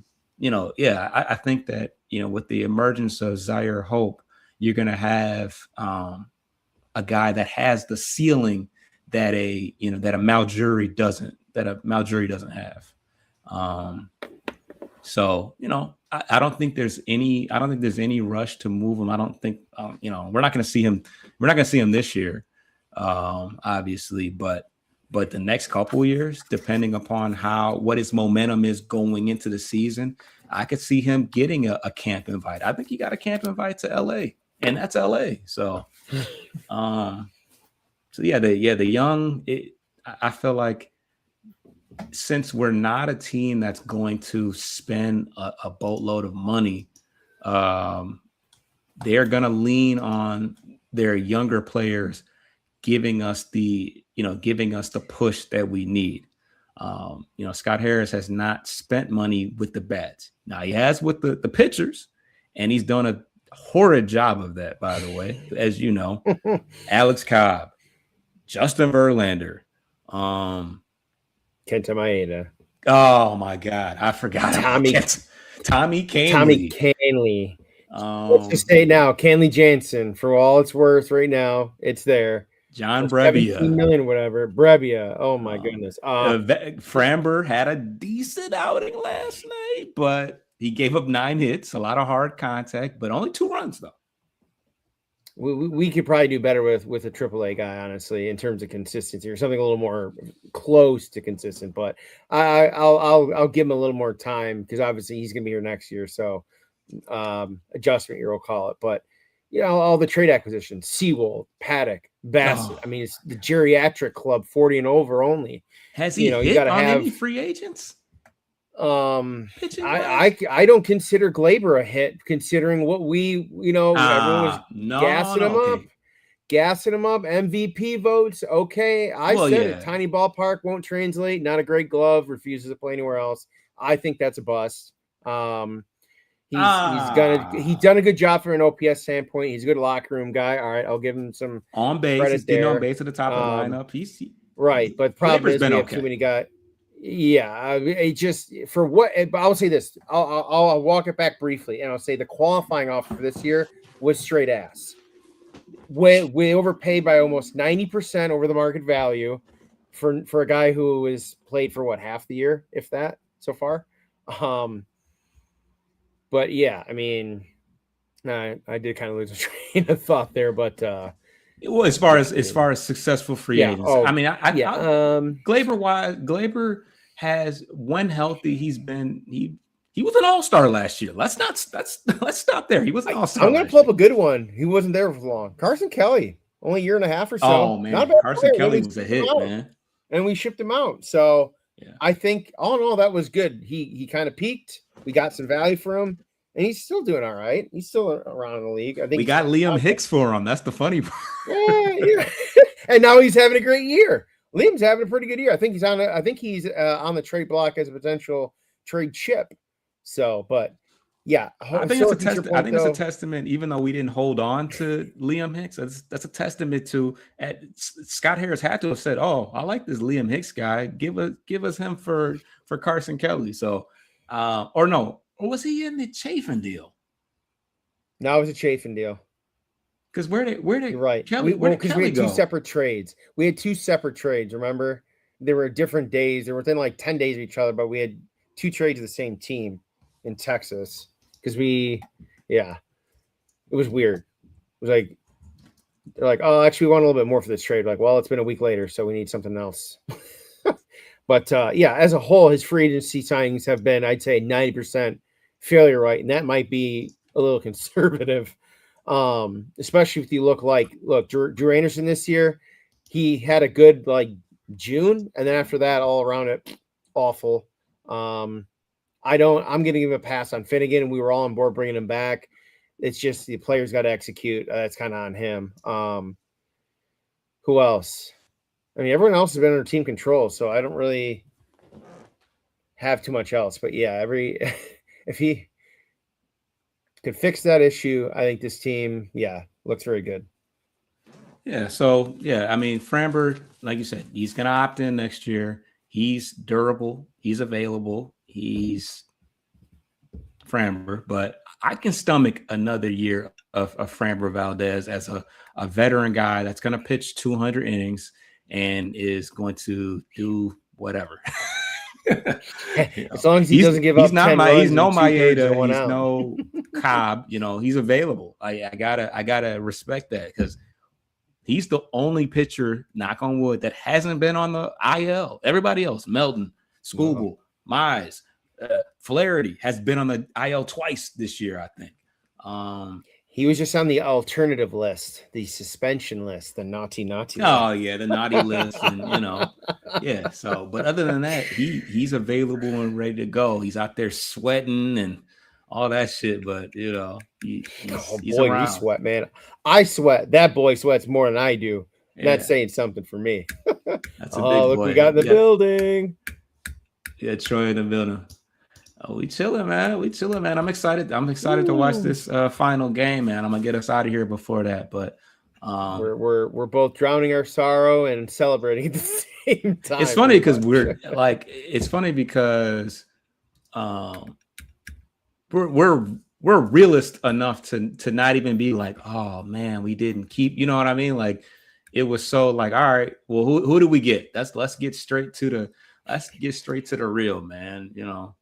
think that, with the emergence of Zaire Hope, you're going to have a guy that has the ceiling that a Maljury doesn't have. I don't think there's any rush to move him. I don't think, we're not going to see him. We're not going to see him this year, obviously, but the next couple of years, depending upon what his momentum is going into the season, I could see him getting a camp invite. I think he got a camp invite to LA, and that's LA. So, the young, I feel like, since we're not a team that's going to spend a boatload of money, they're going to lean on their younger players giving us the push that we need. Scott Harris has not spent money with the bats. Now he has with the pitchers, and he's done a horrid job of that, by the way, as you know. Alex Cobb, Justin Verlander, Kenta Maeda. Oh my God, I forgot. Tommy Kahnle. Tommy Kahnle. Let's just say now, Kahnle Jansen, for all it's worth right now, it's there. John Brebbia. 17 million, whatever. Brebbia. Oh my goodness. Framber had a decent outing last night, but he gave up 9 hits, a lot of hard contact, but only 2 runs though. We could probably do better with a AAA guy, honestly, in terms of consistency, or something a little more close to consistent. But I'll give him a little more time, because obviously he's gonna be here next year. So adjustment year, we'll call it. But all the trade acquisitions: Seawold, Paddock, Bassett. I mean, it's the geriatric club, 40 and over only. Has he hit on any free agents? Pitching I don't consider Glaber a hit, considering what we, everyone was gassing him up, MVP votes. Okay, I said it. Tiny ballpark won't translate. Not a great glove. Refuses to play anywhere else. I think that's a bust. He's done a good job from an OPS standpoint. He's a good locker room guy. All right, I'll give him some on base. He's getting on base at the top of the lineup. Right, but the problem is we have too many guys. Yeah, it just for what. But I'll say this. I'll walk it back briefly, and I'll say the qualifying offer for this year was straight ass. We overpaid by almost 90% over the market value for a guy who has played for what, half the year, if that, so far. But yeah, I mean, I did kind of lose a train of thought there, but well, as far as successful free agents, I mean, Glaber has, when healthy, he was an all-star last year. Let's stop there. He was an all-star. I'm going to pull up a good one. He wasn't there for long. Carson Kelly, only a year and a half or so. Oh man, Carson Kelly was a hit, man. And we shipped him out. So yeah. I think all in all that was good. He kind of peaked. We got some value for him, and he's still doing all right. He's still around in the league. I think we got Liam Hicks for him. That's the funny part. Yeah. And now he's having a great year. Liam's having a pretty good year. I think he's on the trade block as a potential trade chip. So, but yeah, I think it's a testament. Even though we didn't hold on to Liam Hicks, that's a testament to. Scott Harris had to have said, "Oh, I like this Liam Hicks guy. Give us him for Carson Kelly." So, or was he in the Chafin deal? No, it was a Chafin deal. Because where did You're right? Kelly? Because we had two separate trades. We had two separate trades. Remember, they were different days. They were within like 10 days of each other, but we had two trades of the same team in Texas. Because it was weird. It was like they're like, oh, actually, we want a little bit more for this trade. Like, well, it's been a week later, so we need something else. But as a whole, his free agency signings have been, I'd say, 90% failure rate, and that might be a little conservative. Especially if you look Drew Anderson this year, he had a good June, and then after that, all around it, awful. I'm going to give him a pass on Finnegan, and we were all on board bringing him back. It's just the players got to execute. That's kind of on him. Who else? I mean, everyone else has been under team control, so I don't really have too much else. But yeah, if he could fix that issue, I think this team, looks very good. Yeah. So I mean, Framber, like you said, he's going to opt in next year. He's durable. He's available. He's Framber, but I can stomach another year of Framber Valdez as a veteran guy that's going to pitch 200 innings and is going to do whatever. As long as he doesn't give up. He's no Maeda. He's no Cobb. He's available. I gotta respect that because he's the only pitcher, knock on wood, that hasn't been on the IL. Everybody else, Melton, Skubal, Mize, Flaherty has been on the IL twice this year, I think. He was just on the alternative list, the suspension list, the naughty. Oh yeah, the naughty list, and yeah. So, but other than that, he's available and ready to go. He's out there sweating and all that shit. But he's around. We sweat, man. I sweat. That boy sweats more than I do. Yeah. That's saying something for me. That's a big boy. Look, we got in the building. Yeah, Troy in the building. Oh, we chilling, man. I'm excited. To watch this final game, man. I'm gonna get us out of here before that, but we're both drowning our sorrow and celebrating at the same time. It's funny because we're realist enough to not even be like, oh man, we didn't keep. You know what I mean? Like it was so like, all right, well, who do we get? Let's get straight to the real, man.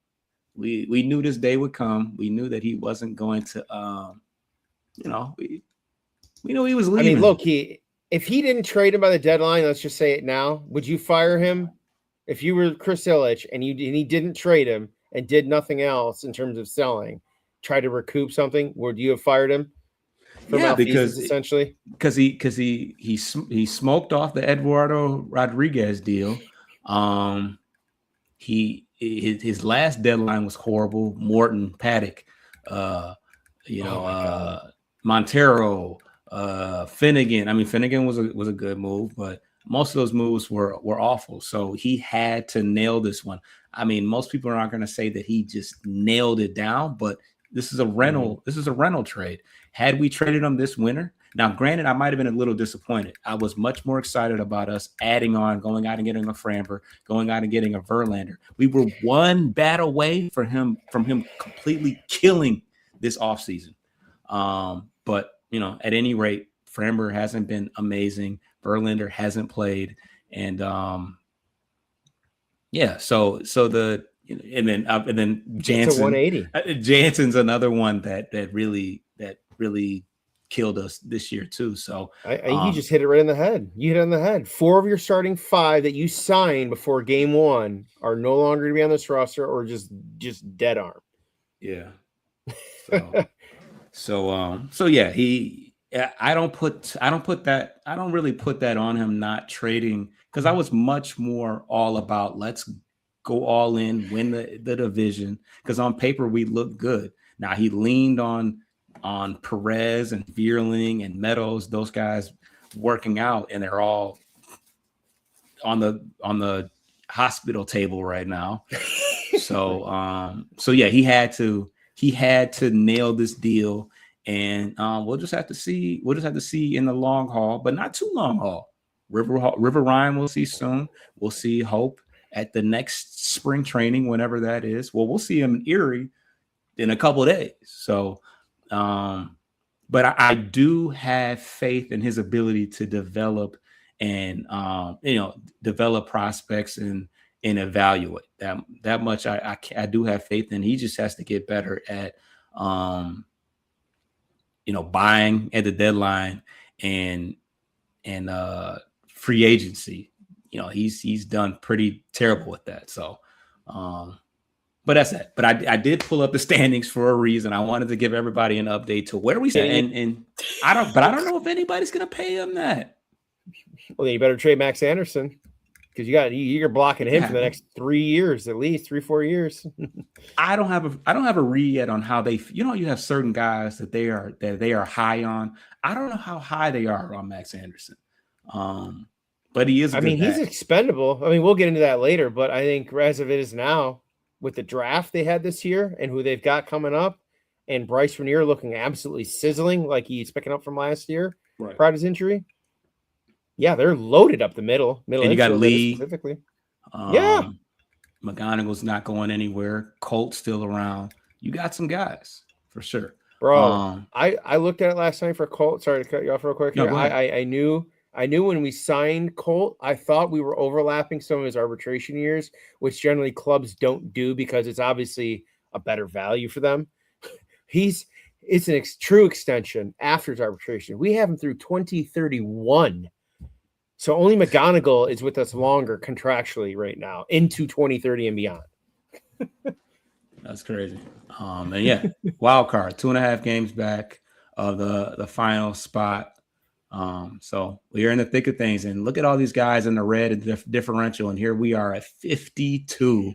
We knew this day would come. We knew that he wasn't going to, we knew he was leaving. I mean, look, if he didn't trade him by the deadline, let's just say it now, would you fire him? If you were Chris Ilitch and he didn't trade him and did nothing else in terms of selling, try to recoup something, would you have fired him? Because essentially, because he smoked off the Eduardo Rodriguez deal. his last deadline was horrible. Morton, Paddock, Montero, Finnegan. I mean, Finnegan was a good move, but most of those moves were awful. So he had to nail this one. I mean, most people are not going to say that he just nailed it down, but this is a rental. This is a rental trade. Had we traded him this winter, now granted, I might have been a little disappointed. I was much more excited about us adding on, going out and getting a Framber, going out and getting a Verlander. We were one bat away from him completely killing this offseason. But at any rate, Framber hasn't been amazing. Verlander hasn't played, and and then Jansen, 180. Jansen's another one that really killed us this year too. So you just hit it right in the head. You hit it on the head. 4 of your starting 5 that you signed before game 1 are no longer to be on this roster or just dead arm. Yeah. So yeah, I don't really put that on him not trading, because I was much more all about let's go all in, win the division, because on paper we look good. Now he leaned on Perez and Vierling and Meadows, those guys working out, and they're all on the hospital table right now. So yeah, he had to nail this deal, and we'll just have to see in the long haul, but not too long haul. River Ryan we'll see soon. We'll see Hope at the next spring training, whenever that is. Well, we'll see him in Erie in a couple of days. So but I do have faith in his ability to develop and develop prospects and evaluate. That much I do have faith in. He just has to get better at buying at the deadline and free agency. He's done pretty terrible with that. So but that's it. But I did pull up the standings for a reason. I wanted to give everybody an update to where we stand. And I don't know if anybody's gonna pay him that. Well, then you better trade Max Anderson, because you're blocking him for the next 3 years, at least 3-4 years. I don't have a read yet on how they. You have certain guys that they are high on. I don't know how high they are on Max Anderson. But he is. He's expendable. We'll get into that later. But I think as of it is now, with the draft they had this year and who they've got coming up, and Bryce Renier looking absolutely sizzling like he's picking up from last year, right, prior to his injury. Yeah, they're loaded up the middle. And you got Lee specifically. McGonigal's not going anywhere. Colt's still around. You got some guys for sure, bro. I looked at it last night for Colt. Sorry to cut you off real quick. No, I knew when we signed Colt, I thought we were overlapping some of his arbitration years, which generally clubs don't do because it's obviously a better value for them. It's an true extension after his arbitration. We have him through 2031. So only McGonigal is with us longer contractually right now into 2030 and beyond. That's crazy. And yeah, wild card, 2.5 games back of the final spot. So we're in the thick of things, and look at all these guys in the red and differential, and here we are at 52,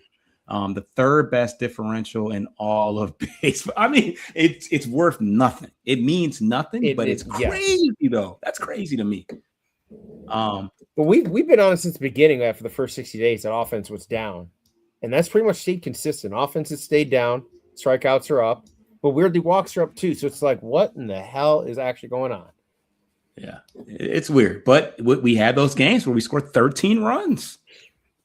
the third best differential in all of baseball. It's worth nothing. It means nothing, but it's crazy though. That's crazy to me. But we've been on it since the beginning. After the first 60 days, that offense was down, and that's pretty much stayed consistent. Offense has stayed down, strikeouts are up, but weirdly walks are up too. So it's like, what in the hell is actually going on? Yeah, it's weird. But we had those games where we scored 13 runs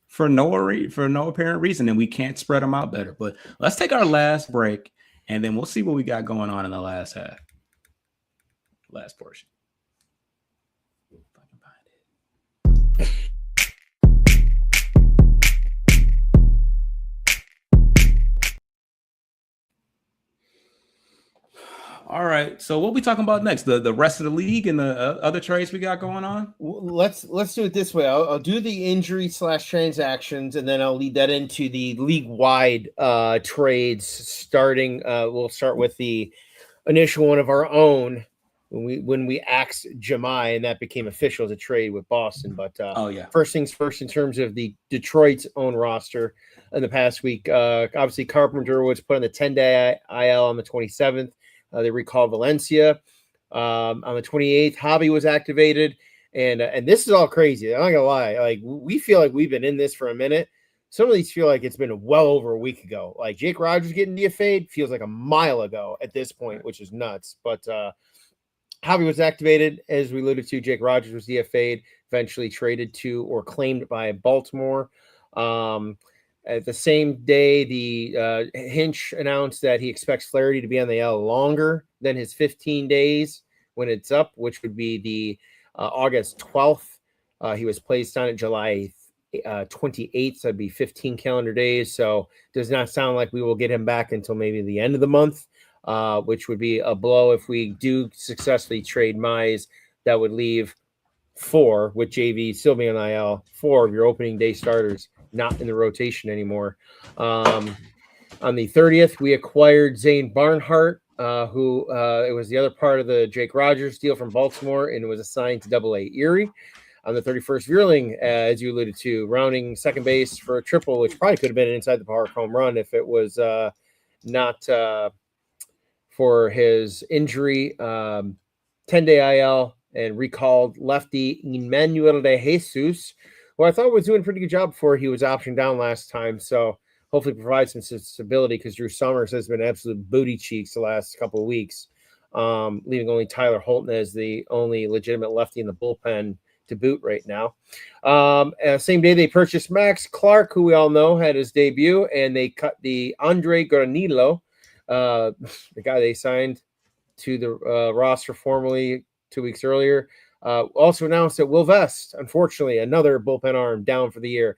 for no apparent reason, and we can't spread them out better. But let's take our last break, and then we'll see what we got going on in the last half, last portion. All right. So what are we talking about next? The rest of the league and the other trades we got going on? Let's do it this way. I'll do the injury / transactions, and then I'll lead that into the league-wide trades starting. We'll start with the initial one of our own when we axed Jemai, and that became official as a trade with Boston. But Oh yeah. first things first, in terms of the Detroit's own roster in the past week, obviously Carpenter was put on the 10-day IL on the 27th. They recalled Valencia on the 28th. Javi was activated, and this is all crazy. I'm not gonna lie. Like, we feel like we've been in this for a minute. Some of these feel like it's been well over a week ago. Like Jake Rogers getting DFA'd feels like a mile ago at this point, which is nuts. But Javi was activated, as we alluded to. Jake Rogers was DFA'd, eventually traded to or claimed by Baltimore. At the same day, the Hinch announced that he expects Flaherty to be on the L longer than his 15 days when it's up, which would be the August 12th. He was placed on it July 28th, so that'd be 15 calendar days. So does not sound like we will get him back until maybe the end of the month, which would be a blow if we do successfully trade Mize. That would leave 4 with JV still being on IL, 4 of your opening day starters not in the rotation anymore. On the 30th, we acquired Zane Barnhart, who it was the other part of the Jake Rogers deal from Baltimore, and it was assigned to Double-A Erie. On the 31st, Vierling, as you alluded to, rounding second base for a triple, which probably could have been an inside the park home run if it was not for his injury. 10-day IL and recalled lefty Emmanuel de Jesus, who I thought was doing a pretty good job before he was optioned down last time. So hopefully provide some stability, because Drew Summers has been absolute booty cheeks the last couple of weeks, leaving only Tyler Holton as the only legitimate lefty in the bullpen to boot right now. Same day they purchased Max Clark, who we all know had his debut, and they cut the Andre Granillo, the guy they signed to the roster formally 2 weeks earlier. Also announced that Will Vest, unfortunately, another bullpen arm, down for the year.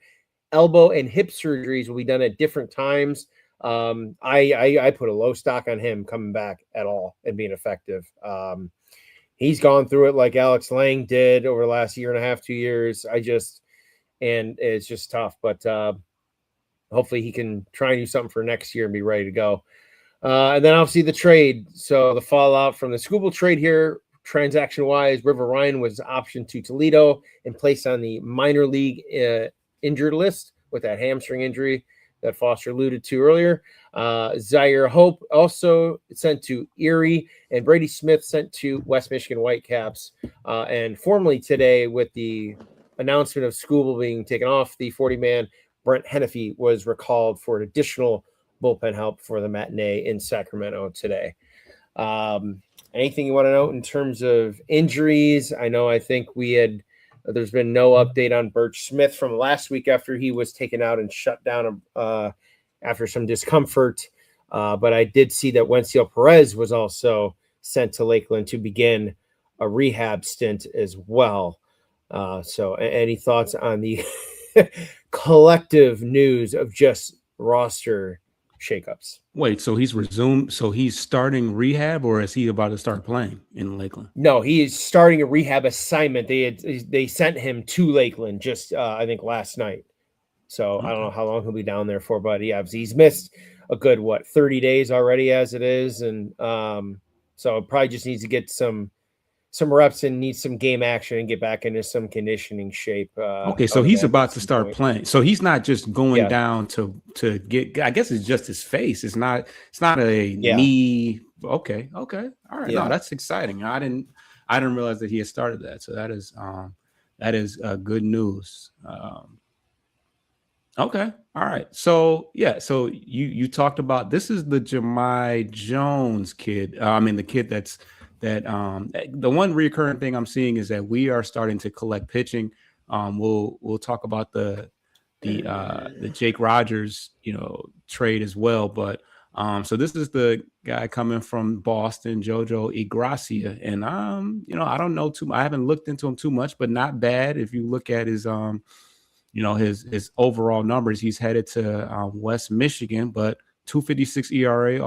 Elbow and hip surgeries will be done at different times. I put a low stock on him coming back at all and being effective. He's gone through it like Alex Lang did over the last year and a half, 2 years. And it's just tough, but hopefully he can try and do something for next year and be ready to go. And then obviously the trade. So the fallout from the Skubal trade here, transaction-wise, River Ryan was optioned to Toledo and placed on the minor league injured list with that hamstring injury that Foster alluded to earlier. Zaire Hope also sent to Erie, and Brady Smith sent to West Michigan Whitecaps. And formally today, with the announcement of Skubal being taken off the 40-man, Brent Hennefy was recalled for additional bullpen help for the matinee in Sacramento today. Anything you want to know in terms of injuries? I think there's been no update on Birch Smith from last week after he was taken out and shut down after some discomfort. But I did see that Wencio Perez was also sent to Lakeland to begin a rehab stint as well. So any thoughts on the collective news of just roster shakeups? Wait, so he's resumed? So he's starting rehab, or is he about to start playing in Lakeland? No, he is starting a rehab assignment. They sent him to Lakeland just I think last night. So okay. I don't know how long he'll be down there for, but yeah, he's missed a good 30 days already as it is, and so probably just needs to get some reps and needs some game action and get back into some conditioning shape. Okay, so he's about to start playing. So he's not just going down to get. I guess it's just his face. It's not a knee. Okay, all right. Yeah. No, that's exciting. I didn't realize that he had started that. So that is good news. Okay, all right. So yeah, so you talked about, this is the Jahmai Jones kid. The kid that the one recurring thing I'm seeing is that we are starting to collect pitching. We'll talk about the Jake Rogers, trade as well. But so this is the guy coming from Boston, Jojo Igracia, and I don't know I haven't looked into him too much, but not bad. If you look at his his overall numbers, he's headed to West Michigan, but 2.56 ERA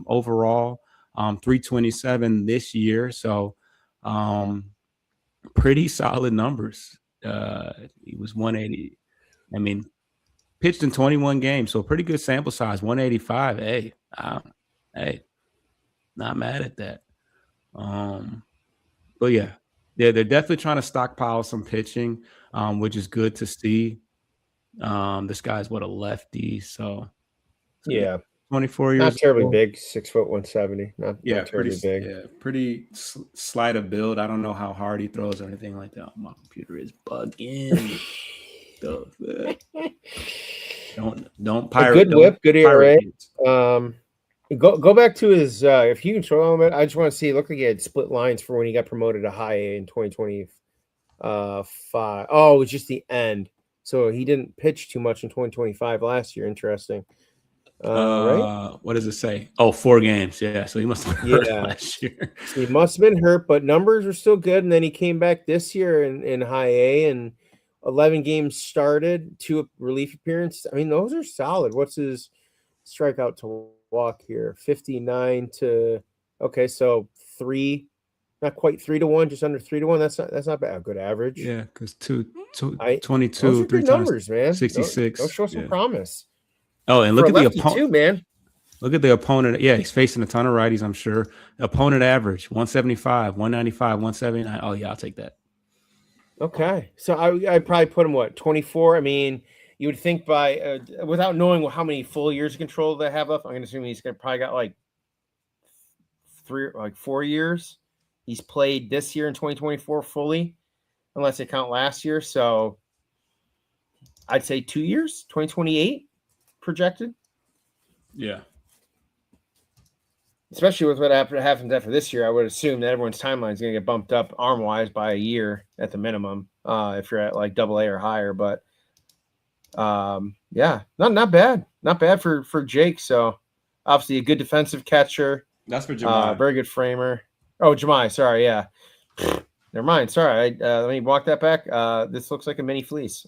overall. 3.27 this year, so pretty solid numbers. He was 180. Pitched in 21 games, so pretty good sample size. 185. Hey, not mad at that. But yeah, they're definitely trying to stockpile some pitching, which is good to see. This guy's what, a lefty, so yeah, Yeah, 24 not years terribly old. big, 6'1", 170. Yeah, Not terribly big. pretty slight of build. I don't know how hard he throws or anything like that. My computer is bugging. Don't A pirate. good whip, good ERA. Kids. Go back to his if you can show him it. I just want to see. It looked like he had split lines for when he got promoted to high A in 2025. Oh, it was just the end. So he didn't pitch too much in 2025 last year. Interesting. Right? What does it say? Oh, 4 games. Yeah, so he must have been hurt last year. So he must have been hurt, but numbers were still good. And then he came back this year in high A and 11 games started, 2 relief appearances. I mean, those are solid. What's his strikeout to walk here? 59 to okay, so 3, not quite 3-1, just under 3-1. That's not bad. Good average. Yeah, because 22, those are 3 good times numbers, man. 66. Those show some promise. Oh, and look at the opponent too, man. Look at the opponent. Yeah, he's facing a ton of righties, I'm sure. Opponent average 175, 195, 179. Oh, yeah, I'll take that. Okay. So I probably put him, what, 24? I mean, you would think by, without knowing how many full years of control they have left, I'm going to assume he's probably got like 4 years. He's played this year in 2024 fully, unless they count last year. So I'd say 2 years, 2028 projected. Yeah. Especially with what happens after this year, I would assume that everyone's timeline is going to get bumped up arm-wise by a year at the minimum, if you're at like AA or higher. But yeah, not bad, not bad for Jake. So obviously a good defensive catcher. That's for Jemai. Very good framer. Oh, Jemai, sorry, yeah. Never mind. Sorry, let me walk that back. This looks like a mini fleece.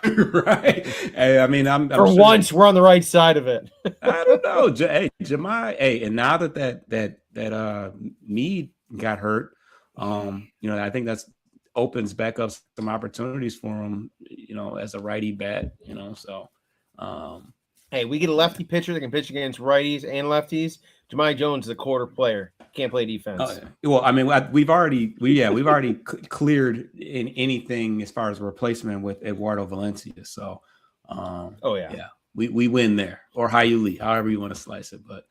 Right. Hey, I mean, I'm for sure once we're on the right side of it. I don't know. Hey, Jemai. Hey, and now that Mead got hurt, I think that's opens back up some opportunities for him. As a righty bat. So. Hey, we get a lefty pitcher that can pitch against righties and lefties. Jemai Jones is a quarter player. Can't play defense. Oh, yeah. Well, I mean, we've already cleared in anything as far as a replacement with Eduardo Valencia. So, we win there, or Hayuli, however you want to slice it. But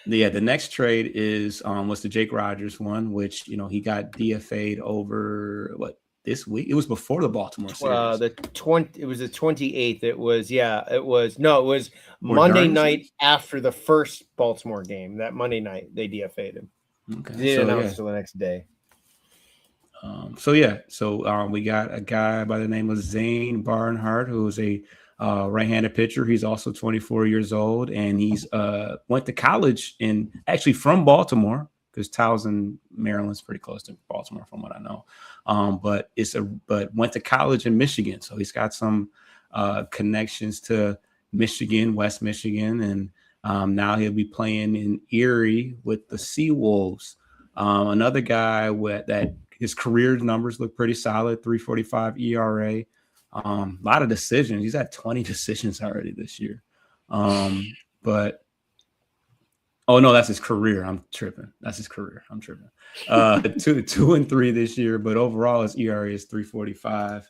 the next trade is was the Jake Rogers one, which he got DFA'd over this week. It was before the Baltimore series. It was the 28th. It was Monday night after the first Baltimore game. That Monday night they DFA'd him. Okay. They didn't announce until the next day. So we got a guy by the name of Zane Barnhart, who is a right-handed pitcher. He's also 24 years old, and he's went to college from Baltimore, because Towson, Maryland's pretty close to Baltimore, from what I know. But went to college in Michigan, so he's got some connections to Michigan, West Michigan, and now he'll be playing in Erie with the Seawolves. Another guy that his career numbers look pretty solid, 3.45 ERA. A lot of decisions. He's had 20 decisions already this year. But oh no, that's his career. I'm tripping. That's his career. I'm tripping. 2-3 this year, but overall his ERA is 3.45.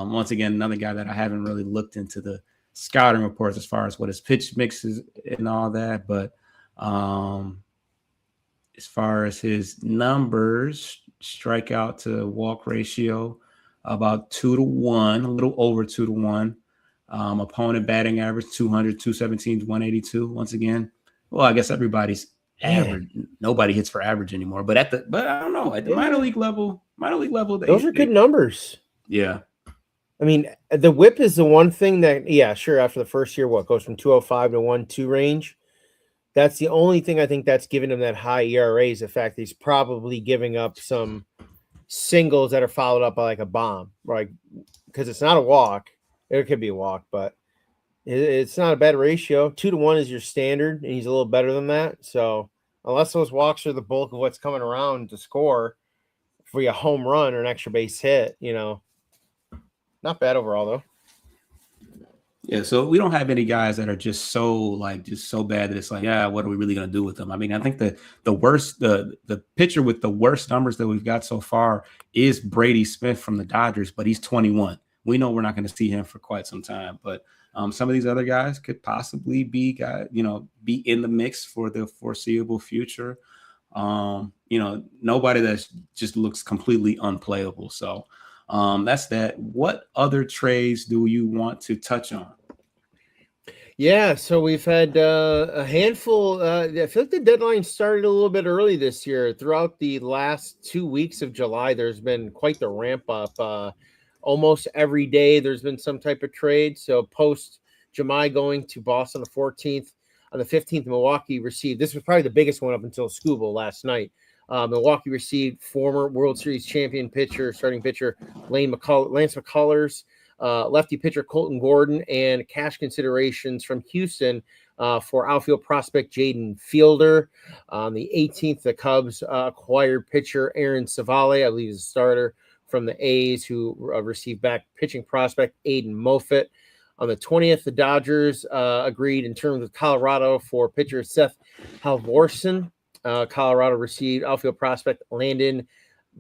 Once again, another guy that I haven't really looked into the scouting reports as far as what his pitch mix is and all that. But as far as his numbers, strikeout to walk ratio, about 2-1, a little over 2-1. Opponent batting average 200, 217, 182. Once again, well, I guess everybody's average. Nobody hits for average anymore. But I don't know, at the minor league level, those are good numbers. Yeah. I mean, the whip is the one thing that, sure, after the first year, goes from 205 to 1.2 range. That's the only thing I think that's giving him that high ERA is the fact that he's probably giving up some singles that are followed up by like a bomb, right? Because it's not a walk. It could be a walk, but it's not a bad ratio. 2-1 is your standard, and he's a little better than that. So unless those walks are the bulk of what's coming around to score for a home run or an extra base hit, not bad overall though. Yeah, so we don't have any guys that are just so bad that it's like, yeah, what are we really gonna do with them? I mean, I think the pitcher with the worst numbers that we've got so far is Brady Smith from the Dodgers, but he's 21. We know we're not going to see him for quite some time, but some of these other guys could possibly be be in the mix for the foreseeable future. Nobody that just looks completely unplayable. So that's that. What other trades do you want to touch on? Yeah, so we've had a handful. I feel like the deadline started a little bit early this year. Throughout the last 2 weeks of July, there's been quite the ramp up. Almost every day, there's been some type of trade. So post Jemai going to Boston on the 14th, on the 15th, Milwaukee received. This was probably the biggest one up until Scooble last night. Milwaukee received former World Series champion starting pitcher Lance McCullers. Lefty pitcher Colton Gordon, and cash considerations from Houston for outfield prospect Jaden Fielder. On the 18th, the Cubs acquired pitcher Aaron Savale, I believe he's a starter, from the A's, who received back pitching prospect Aiden Moffett. On the 20th, the Dodgers agreed in terms with Colorado for pitcher Seth Halvorsen. Colorado received outfield prospect Landon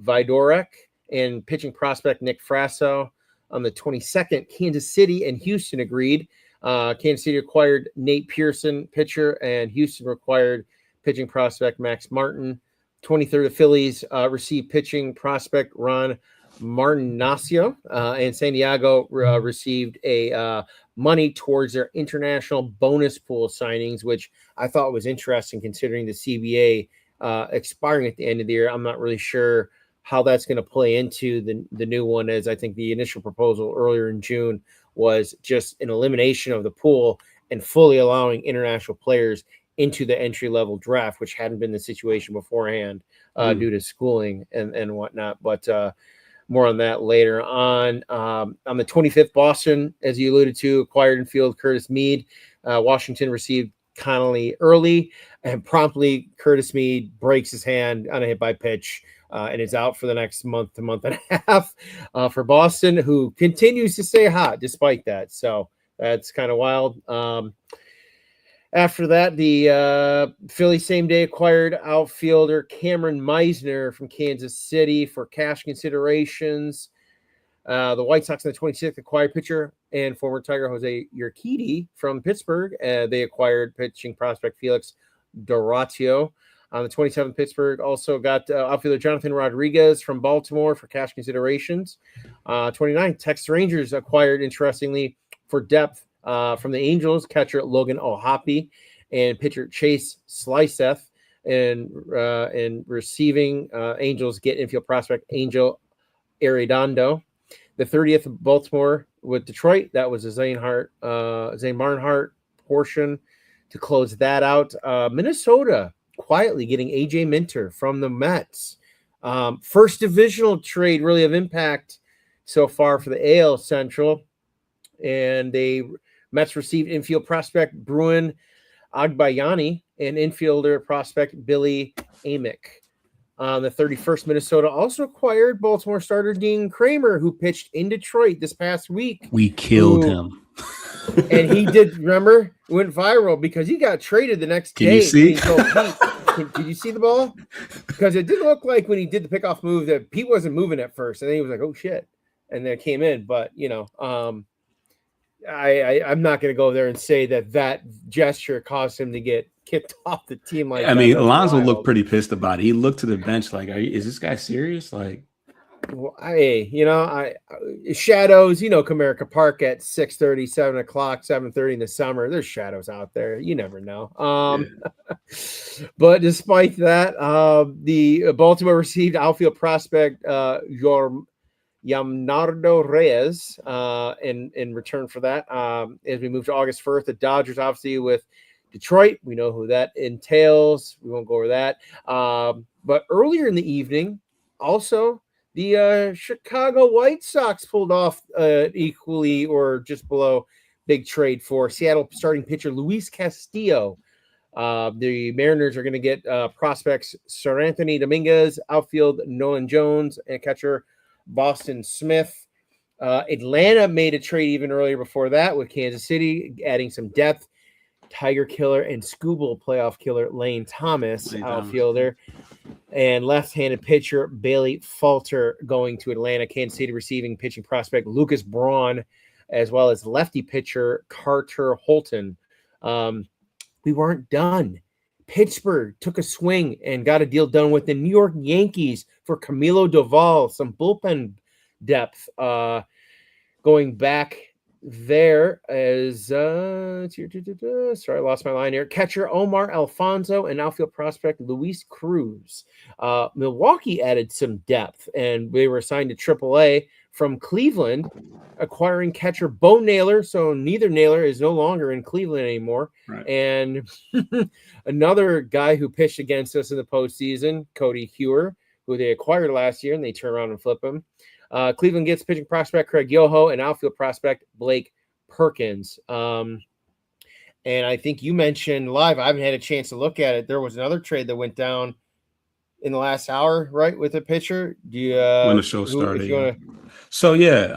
Vidorek and pitching prospect Nick Frasso. On the 22nd, Kansas City and Houston agreed. Kansas City acquired Nate Pearson, pitcher, and Houston required pitching prospect Max Martin. 23rd, the Phillies received pitching prospect Ron Martinaccio, and San Diego received a money towards their international bonus pool signings, which I thought was interesting considering the CBA expiring at the end of the year. I'm not really sure how that's going to play into the new one, as I think the initial proposal earlier in June was just an elimination of the pool and fully allowing international players into the entry-level draft, which hadn't been the situation beforehand due to schooling and whatnot. But more on that later on. On the 25th, Boston, as you alluded to, acquired infield Curtis Mead. Washington received Connolly early, and promptly Curtis Mead breaks his hand on a hit-by pitch and is out for the next month to month and a half for Boston, who continues to stay hot despite that. So that's kind of wild. After that, the Phillies same day acquired outfielder Cameron Meisner from Kansas City for cash considerations. The White Sox on the 26th acquired pitcher and former Tiger Jose Urquidy from Pittsburgh. They acquired pitching prospect Felix Doratio. On the 27th, Pittsburgh also got outfielder Jonathan Rodriguez from Baltimore for cash considerations. 29th, Texas Rangers acquired, interestingly, for depth from the Angels, catcher Logan O'Hoppe and pitcher Chase Sliceth. And receiving, Angels get infield prospect Angel Arredondo. The 30th, Baltimore with Detroit. That was a Zane Barnhart portion to close that out. Minnesota quietly getting AJ Minter from the Mets. First divisional trade really of impact so far for the AL Central. And Mets received infield prospect Bruin Agbayani and infielder prospect Billy Amick. On the 31st, Minnesota also acquired Baltimore starter Dean Kramer, who pitched in Detroit this past week. We killed him. And he did, remember, went viral because he got traded the next day. Can you see? Did you see the ball? Because it didn't look like when he did the pickoff move that Pete wasn't moving at first. And then he was like, oh, shit. And then it came in. But, I'm not going to go there and say that gesture caused him to get kicked off the team. Alonso looked pretty pissed about it. He looked to the bench like, is this guy serious? Like, well, shadows, Comerica Park at 6:30, 7 o'clock, 7:30 in the summer. There's shadows out there. You never know. But despite that, the Baltimore received outfield prospect Yamnardo Reyes in return for that. As we move to August 1st, the Dodgers obviously with Detroit. We know who that entails. We won't go over that. But earlier in the evening, also, the Chicago White Sox pulled off equally or just below big trade for Seattle starting pitcher Luis Castillo. The Mariners are going to get prospects Sir Anthony Dominguez, outfield Nolan Jones, and catcher Boston Smith. Atlanta made a trade even earlier before that with Kansas City, adding some depth. Tiger killer and Scooble playoff killer Lane Thomas, outfielder, and left-handed pitcher Bailey Falter going to Atlanta. Kansas City receiving pitching prospect Lucas Braun, as well as lefty pitcher Carter Holton. We weren't done. Pittsburgh took a swing and got a deal done with the New York Yankees for Camilo Doval, some bullpen depth. Going back there as sorry, I lost my line here. Catcher Omar Alfonso and outfield prospect Luis Cruz. Milwaukee added some depth, and they were assigned to AAA from Cleveland, acquiring catcher Bo Naylor. So neither Naylor is no longer in Cleveland anymore. Right. And another guy who pitched against us in the postseason, Cody Hewer, who they acquired last year, and they turn around and flip him. Cleveland gets pitching prospect Craig Yoho and outfield prospect Blake Perkins. And I think you mentioned live, I haven't had a chance to look at it. There was another trade that went down in the last hour, right, with a pitcher. Do you when the show started? So yeah.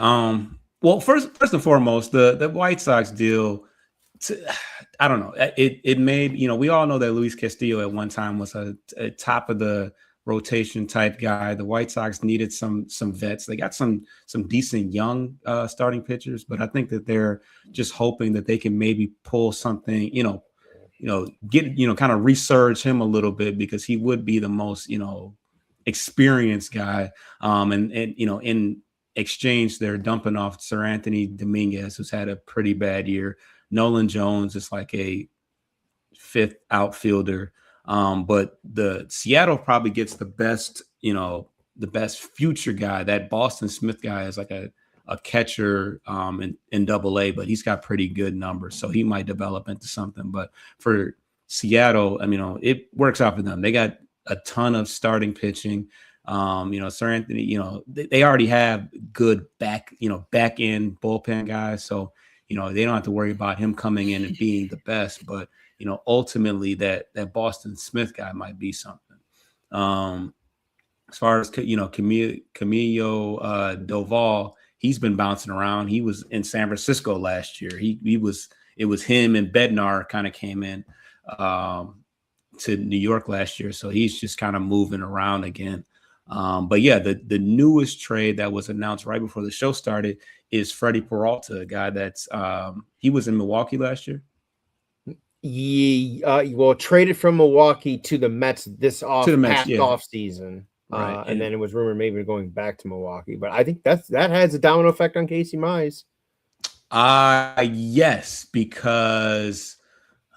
Well, first and foremost, the White Sox deal. I don't know. It made, we all know that Luis Castillo at one time was a top of the rotation type guy. The White Sox needed some vets. They got some decent young starting pitchers, but I think that they're just hoping that they can maybe pull something, get, kind of resurge him a little bit, because he would be the most, experienced guy. And in exchange, they're dumping off Sir Anthony Dominguez, who's had a pretty bad year. Nolan Jones is like a fifth outfielder. But the Seattle probably gets the best, the best future guy. That Boston Smith guy is like a catcher in AA, but he's got pretty good numbers, so he might develop into something. But for Seattle, it works out for them. They got a ton of starting pitching. Sir Anthony, they already have good back end bullpen guys, so they don't have to worry about him coming in and being the best, but ultimately that Boston Smith guy might be something. As far as, Camilo Doval, he's been bouncing around. He was in San Francisco last year. It was him and Bednar kind of came in to New York last year. So he's just kind of moving around again. But yeah, the newest trade that was announced right before the show started is Freddie Peralta, a guy that's he was in Milwaukee last year. Traded from Milwaukee to the Mets off season, right. And then it was rumored maybe going back to Milwaukee. But I think that has a domino effect on Casey Mize. Yes, because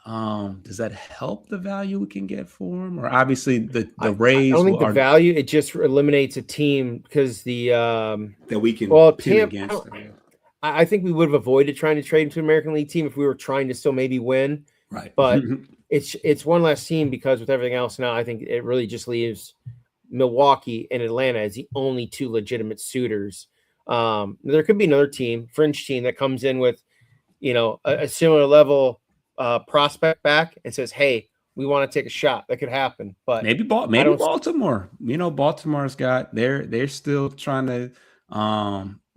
does that help the value we can get for him? Or obviously the Rays. I don't think the value, it just eliminates a team because that we can pin against them. I think we would have avoided trying to trade into an American League team if we were trying to still maybe win. Right. But it's one less team, because with everything else now, I think it really just leaves Milwaukee and Atlanta as the only two legitimate suitors. There could be another team, fringe team, that comes in with, a similar level prospect back and says, hey, we want to take a shot. That could happen. But maybe Baltimore. Baltimore's got they're still trying to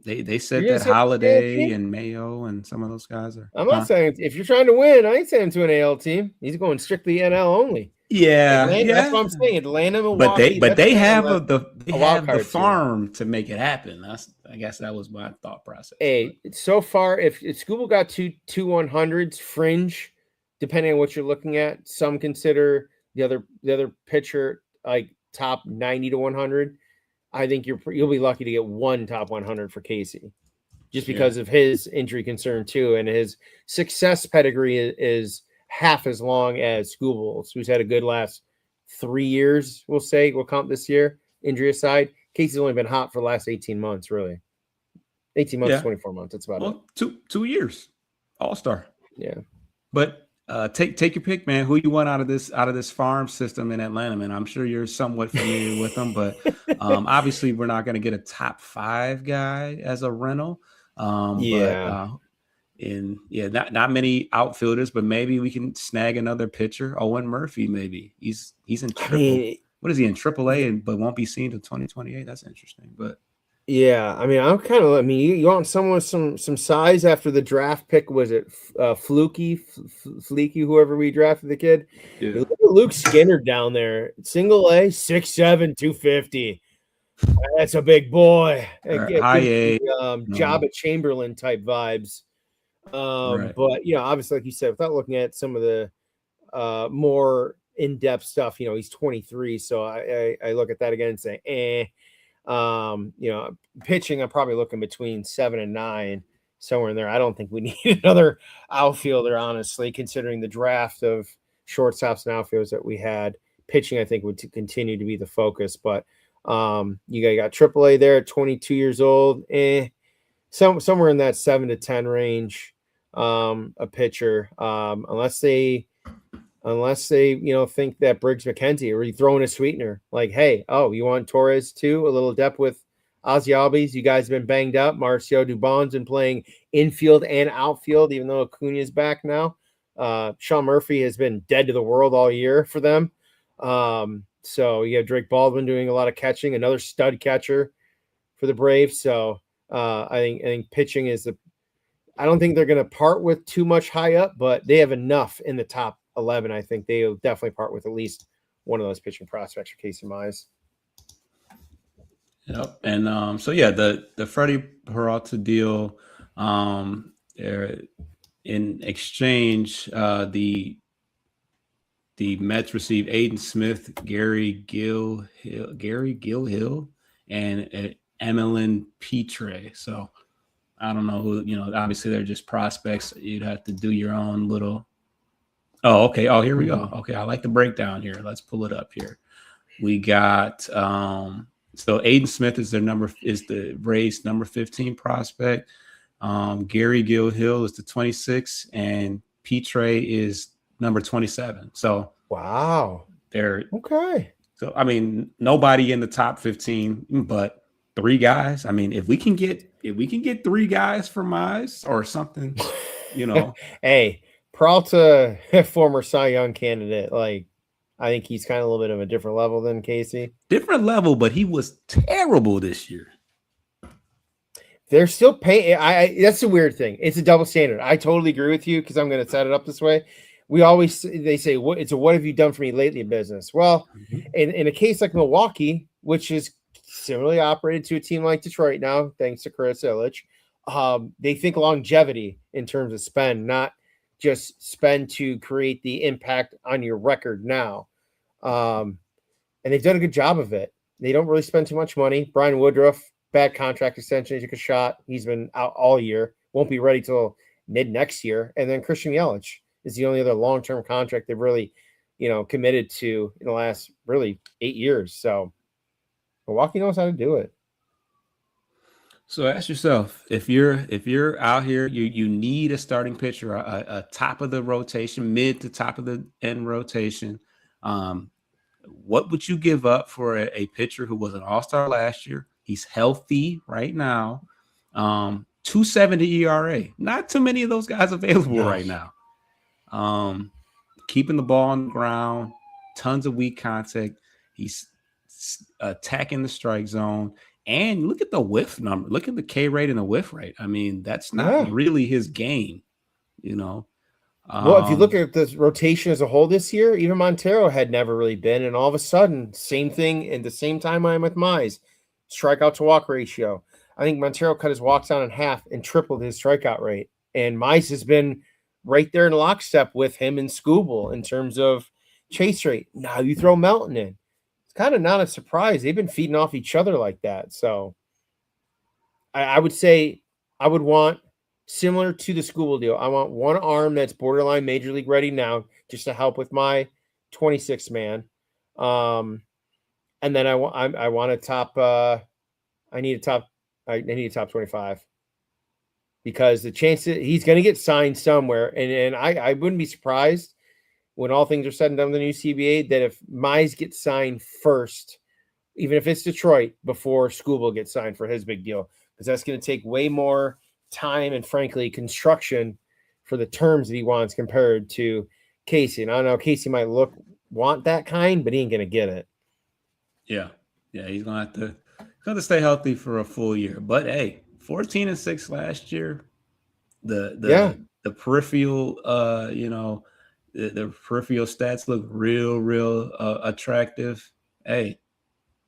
They said that Holiday and Mayo and some of those guys are. I'm not saying if you're trying to win, I ain't saying him to an AL team. He's going strictly NL only. Yeah, that's what I'm saying. Atlanta, Milwaukee, but they have the farm to make it happen. I guess that was my thought process. Hey, so far, if Scooble got two 100s fringe, depending on what you're looking at, some consider the other pitcher like top 90 to 100. I think you'll be lucky to get one top 100 for Casey, just because of his injury concern too, and his success pedigree is half as long as Scooble's, who's had a good last 3 years. We'll count this year, injury aside. Casey's only been hot for the last 18 months, really. 18 months, 24 months. That's about it. 2 years, All-Star. Yeah, but. Take your pick, man. Who you want out of this farm system in Atlanta, man? I'm sure you're somewhat familiar with them, but obviously we're not going to get a top 5 guy as a rental. Not many outfielders, but maybe we can snag another pitcher. Owen Murphy, maybe he's in triple. What is he in AAA but won't be seen until 2028? That's interesting, but. Yeah, I mean, you want someone with some size after the draft pick. Was it Fleeky, whoever we drafted the kid? Yeah. You look at Luke Skinner down there, single A, 6'7", 250. That's a big boy. It High gives A. me, Jabba Chamberlain type vibes. Right. But obviously, like you said, without looking at some of the more in-depth stuff, he's 23, so I look at that again and say, pitching, I'm probably looking between 7 and 9, somewhere in there. I don't think we need another outfielder, honestly, considering the draft of shortstops and outfielders that we had. Pitching, I think, would continue to be the focus, but you got AAA there at 22 years old, somewhere in that 7 to 10 range, a pitcher, unless they think that Briggs McKenzie, or you throw in a sweetener like, hey, you want Torres too, a little depth with Ozzy Albies. You guys have been banged up. Marcio Dubon's been playing infield and outfield, even though Acuna's back now. Sean Murphy has been dead to the world all year for them. So you have Drake Baldwin doing a lot of catching, another stud catcher for the Braves. So I think pitching is I don't think they're going to part with too much high up, but they have enough in the top 11. I think they'll definitely part with at least one of those pitching prospects for Casey Mize. Yep. And so yeah, the Freddie Peralta deal, in exchange, the Mets received Aiden Smith, Gary Gilhill, and Emmeline Petre. So I don't know who, obviously they're just prospects. You'd have to do your own little. Oh, okay. Oh, here we go. Okay. I like the breakdown here. Let's pull it up here. We got, so Aiden Smith is the Rays number 15 prospect. Gary Gilhill is the 26, and Petre is number 27. So wow, they're okay. So I mean, nobody in the top 15, but 3 guys. I mean, if we can get 3 guys for Mize or something, Hey, Peralta, former Cy Young candidate, like I think he's kind of a little bit of a different level than Casey. Different level, but he was terrible this year. They're still paying. That's the weird thing. It's a double standard. I totally agree with you because I'm going to set it up this way. They say what have you done for me lately business? Well, in a case like Milwaukee, which is similarly operated to a team like Detroit now, thanks to Chris Ilitch, they think longevity in terms of spend, not just spend to create the impact on your record now. And they've done a good job of it. They don't really spend too much money. Brian Woodruff, bad contract extension. He took a shot. He's been out all year. Won't be ready till mid next year. And then Christian Yelich is the only other long-term contract they've really, committed to in the last really 8 years. So Milwaukee knows how to do it. So ask yourself, if you're out here, you need a starting pitcher, a top of the rotation, mid to top of the end rotation. What would you give up for a pitcher who was an all-star last year? He's healthy right now. 2.70 ERA. Not too many of those guys available right now. Keeping the ball on the ground, tons of weak contact. He's attacking the strike zone. And look at the whiff number. Look at the K rate and the whiff rate. I mean, that's not really his game, Well, if you look at the rotation as a whole this year, even Montero had never really been. And all of a sudden, same thing in the same timeline with Mize. Strikeout to walk ratio. I think Montero cut his walks down in half and tripled his strikeout rate. And Mize has been right there in lockstep with him and Skubal in terms of chase rate. Now you throw Melton in. It's kind of not a surprise. They've been feeding off each other like that. So I would say I would want, similar to the Skubal deal, I want one arm that's borderline major league ready now just to help with my 26 man. And then I want a top I need a top 25 because the chance that he's going to get signed somewhere. And I wouldn't be surprised when all things are said and done with the new CBA that if Mize gets signed first, even if it's Detroit, before Skubal gets signed for his big deal, because that's going to take way more time and frankly construction for the terms that he wants compared to Casey. And I don't know, Casey might want that kind, but he ain't going to get it. Yeah, he's gonna have to got to stay healthy for a full year. But hey, 14-6 last year. The peripheral, the peripheral stats look real attractive. Hey,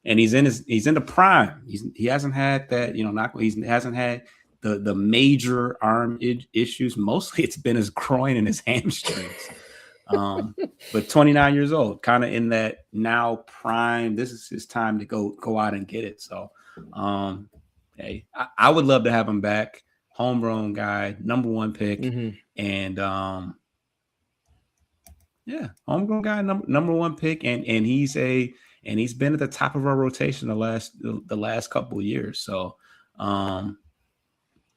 and he's in the prime. He hasn't had that, he hasn't had the major arm issues. Mostly it's been his groin and his hamstrings. But 29 years old, kind of in that now prime. This is his time to go out and get it. So, hey, I would love to have him back. Homegrown guy, number 1 pick, and homegrown guy, number 1 pick, and he's been at the top of our rotation the last couple of years. So,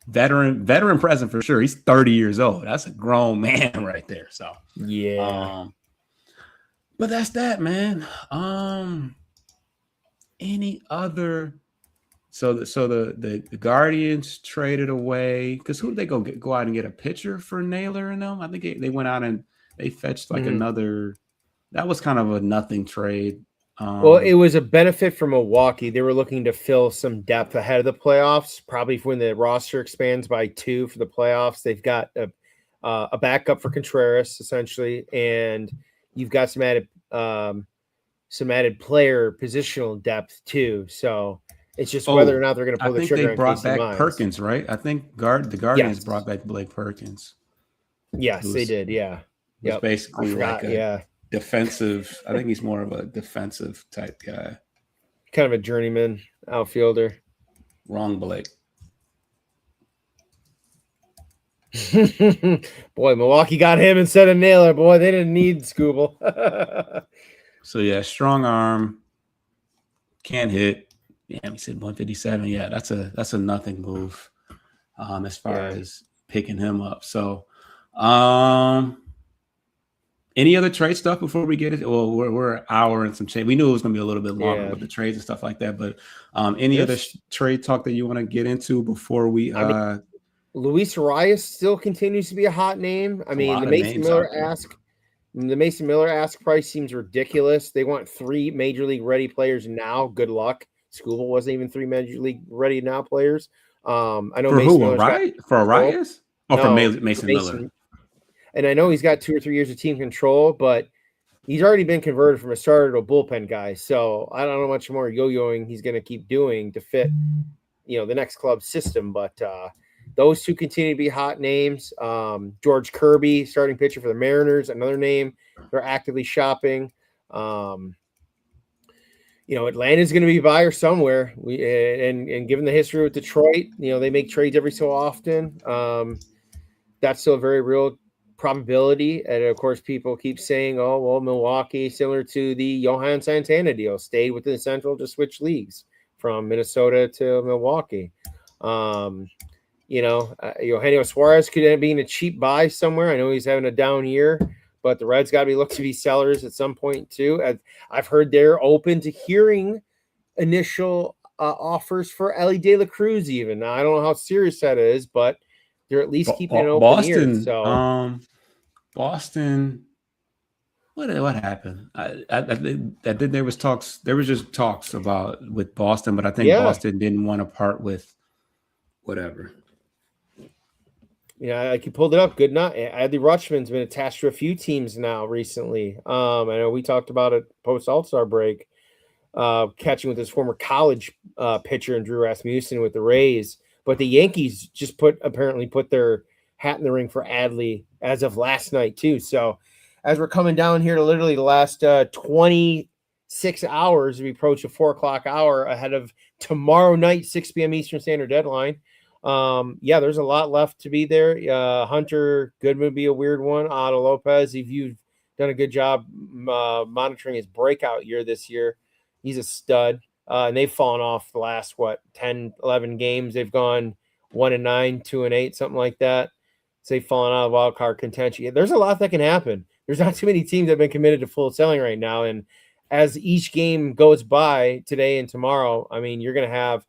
veteran present for sure. He's 30 years old. That's a grown man right there. So yeah. But that's that, man. Any other? So the Guardians traded away, because who did they go out and get a pitcher for Naylor and them? I think they went out and they fetched like another. That was kind of a nothing trade. Well, it was a benefit for Milwaukee. They were looking to fill some depth ahead of the playoffs. Probably when the roster expands by 2 for the playoffs, they've got a backup for Contreras essentially, and you've got some added player positional depth too. So it's just whether or not they're going to pull the trigger. I think they brought back Perkins, right? I think the Guardians brought back Blake Perkins. Yes, they did. Yeah, yeah. Basically, defensive. I think he's more of a defensive type guy. Kind of a journeyman outfielder. Wrong Blake. Boy, Milwaukee got him instead of Naylor. Boy, they didn't need Skubal. So yeah, strong arm, can't hit. Yeah, we said 157. Yeah, that's a nothing move. As far as picking him up. So, any other trade stuff before we get it? Well, we're an hour and some change. We knew it was going to be a little bit longer with the trades and stuff like that. But any other trade talk that you want to get into before we? Luis Arias still continues to be a hot name. I mean, the Mason Miller ask price seems ridiculous. They want 3 major league ready players now. Good luck. Skubal wasn't even 3 major league ready now players. I know for Mason who? Right? For Arias? Or for Mason Miller? And I know he's got 2 or 3 years of team control, but he's already been converted from a starter to a bullpen guy. So I don't know much more yo-yoing he's going to keep doing to fit, the next club system. But those 2 continue to be hot names. George Kirby, starting pitcher for the Mariners, another name they're actively shopping. Atlanta's going to be a buyer somewhere. And given the history with Detroit, they make trades every so often. That's still a very real probability. And of course, people keep saying, oh, well, Milwaukee, similar to the Johan Santana deal, stayed within the Central, just switched leagues from Minnesota to Milwaukee. Eugenio Suarez could end up being a cheap buy somewhere. I know he's having a down year, but the Reds got to be looked to be sellers at some point too. I've heard they're open to hearing initial offers for Ellie De La Cruz even. Now, I don't know how serious that is, but they're at least keeping an open ear. So Boston, what happened? I think there was talks. There was just talks with Boston, but I think Boston didn't want to part with whatever. Like you pulled it up. Good night. Adley Rutschman's been attached to a few teams now recently. I know we talked about it post All-Star break, catching with his former college pitcher and Drew Rasmussen with the Rays. But the Yankees just apparently put their hat in the ring for Adley as of last night too. So as we're coming down here to literally the last 26 hours, we approach a 4:00 hour ahead of tomorrow night, 6 p.m. Eastern Standard deadline. There's a lot left to be there. Hunter Goodman would be a weird one. Otto Lopez, if you've done a good job monitoring his breakout year this year, he's a stud. And they've fallen off the last 10, 11 games. They've gone 1-9, 2-8, something like that. So they've fallen out of wild card contention. There's a lot that can happen. There's not too many teams that have been committed to full selling right now. And as each game goes by today and tomorrow, I mean, you're going to have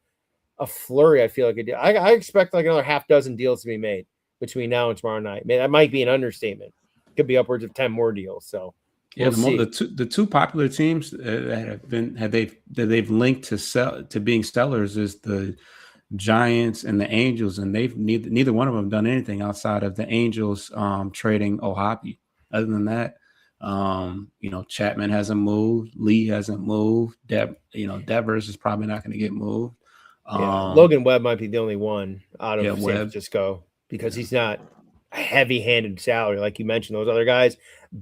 a flurry. I feel like I expect like another half dozen deals to be made between now and tomorrow night. Man, that might be an understatement. Could be upwards of 10 more deals. So Yeah, We'll the two popular teams that they've linked to being sellers is the Giants and the Angels, and they've neither one of them done anything outside of the Angels trading Ohapi. Other than that, Chapman hasn't moved, Lee hasn't moved, Devers is probably not going to get moved. Logan Webb might be the only one out of San Webb. Francisco because he's not a heavy-handed salary like you mentioned. Those other guys,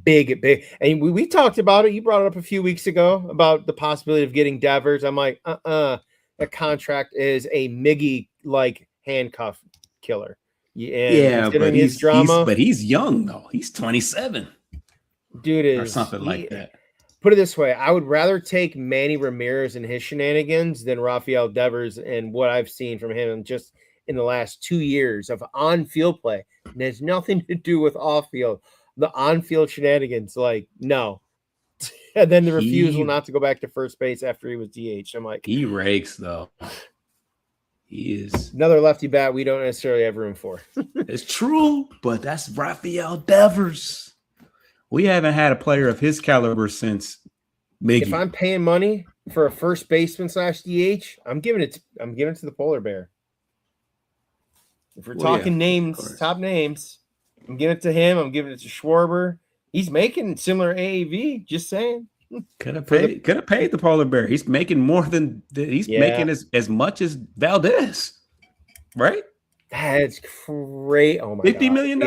big, and we talked about it. You brought it up a few weeks ago about the possibility of getting Devers. I'm like, that contract is a Miggy like handcuff killer. But he's young though. He's 27. Dude is or something like that. Put it this way, I would rather take Manny Ramirez and his shenanigans than Rafael Devers and what I've seen from him just in the last 2 years of on-field play. And it has nothing to do with off-field. The on-field shenanigans, no. And then the refusal not to go back to first base after he was DH. I'm like, he rakes though. He is another lefty bat we don't necessarily have room for. It's true, but that's Rafael Devers. We haven't had a player of his caliber since Miggy. If I'm paying money for a first baseman / DH, I'm giving it to the polar bear. If we're talking names, top names, I'm giving it to him. I'm giving it to Schwarber. He's making similar AAV. Just saying. Could have paid the polar bear. He's making more than making as much as Valdez, right? That's great. Oh my God. $50 million.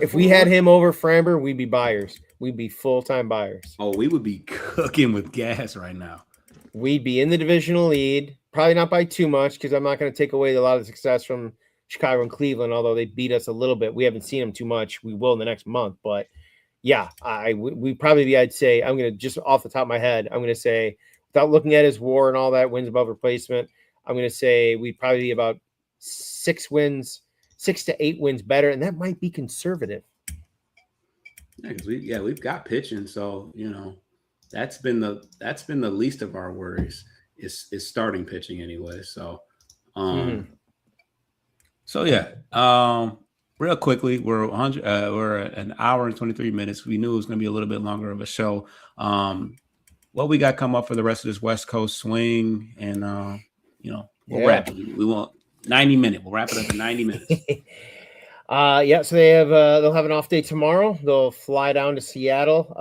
If we had him over Framber, we'd be buyers. We'd be full-time buyers. Oh, we would be cooking with gas right now. We'd be in the divisional lead. Probably not by too much because I'm not going to take away a lot of success from Chicago and Cleveland, although they beat us a little bit. We haven't seen them too much. We will in the next month. But, yeah, we probably be, I'd say, I'm going to just off the top of my head, I'm going to say, without looking at his WAR and all that, wins above replacement, I'm going to say we'd probably be about 6 to 8 wins better, and that might be conservative. Yeah, because we've got pitching, so that's been the least of our worries is starting pitching anyway. So, real quickly, we're an hour and 23 minutes. We knew it was going to be a little bit longer of a show. What we got come up for the rest of this West Coast swing, and we'll wrap it. We want 90 minutes. We'll wrap it up in 90 minutes. So they'll have an off day tomorrow. They'll fly down to Seattle.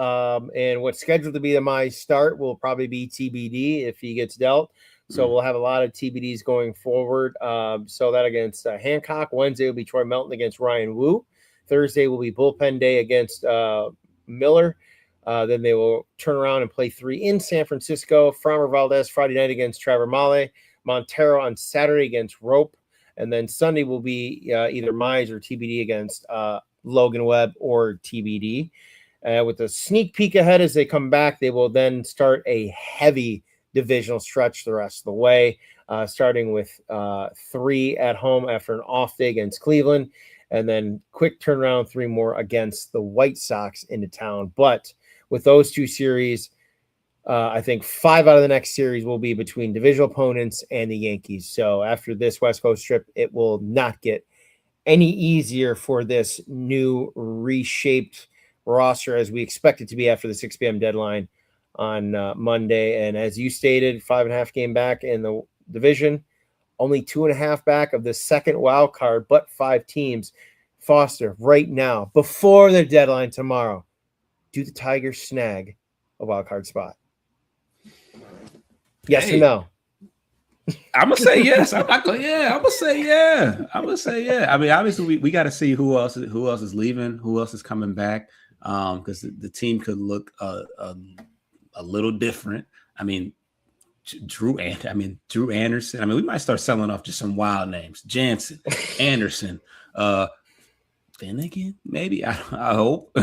And what's scheduled to be my start will probably be TBD if he gets dealt. So we'll have a lot of TBDs going forward. So that against Hancock. Wednesday will be Troy Melton against Ryan Wu. Thursday will be bullpen day against Miller. Then they will turn around and play 3 in San Francisco. Framber Valdez Friday night against Trevor Male. Montero on Saturday against Rope. And then Sunday will be either Mize or TBD against Logan Webb or TBD. With a sneak peek ahead as they come back, they will then start a heavy divisional stretch the rest of the way, starting with 3 at home after an off day against Cleveland, and then quick turnaround 3 more against the White Sox into town. But with those 2 series, I think 5 out of the next series will be between divisional opponents and the Yankees. So after this West Coast trip, it will not get any easier for this new reshaped roster as we expect it to be after the 6 p.m. deadline on Monday. And as you stated, 5.5 game back in the division, only 2.5 back of the second wild card, but 5 teams. Foster, right now, before the deadline tomorrow, do the Tigers snag a wild card spot? Yes or no? I'm gonna say yes. I'm gonna say yeah. I mean, obviously, we got to see who else is leaving, who else is coming back, because the team could look a little different. I mean, Drew Anderson. I mean, we might start selling off just some wild names: Jansen, Anderson, Finnegan, maybe. I hope.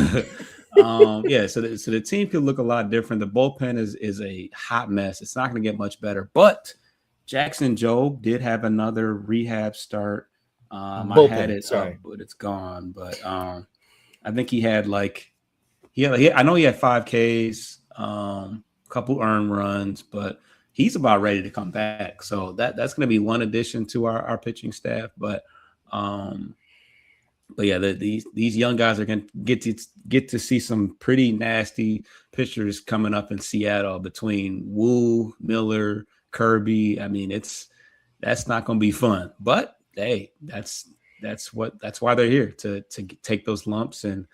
So the team could look a lot different. The bullpen is a hot mess. It's not going to get much better. But Jackson Jobe did have another rehab start. I had it, but it's gone. But I think he had I know he had 5 Ks, couple earned runs, but he's about ready to come back. So that's going to be one addition to our pitching staff. But But yeah, these young guys are going to get to see some pretty nasty pitchers coming up in Seattle between Wu, Miller, Kirby. I mean, that's not going to be fun. But hey, that's why they're here to take those lumps and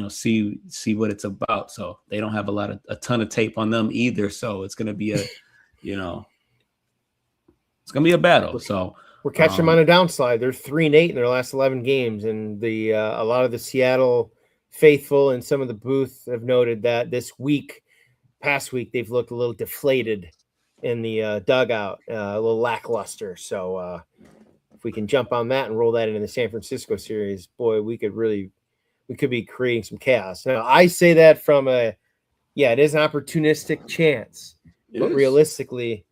see what it's about. So they don't have a ton of tape on them either. So it's going to be it's going to be a battle. So. We're catching them on a downslide. They're 3-8 in their last 11 games, and a lot of the Seattle faithful and some of the booth have noted that past week, they've looked a little deflated in the dugout, a little lackluster. So if we can jump on that and roll that into the San Francisco series, boy, we could be creating some chaos. Now, I say that from it is an opportunistic chance, but realistically.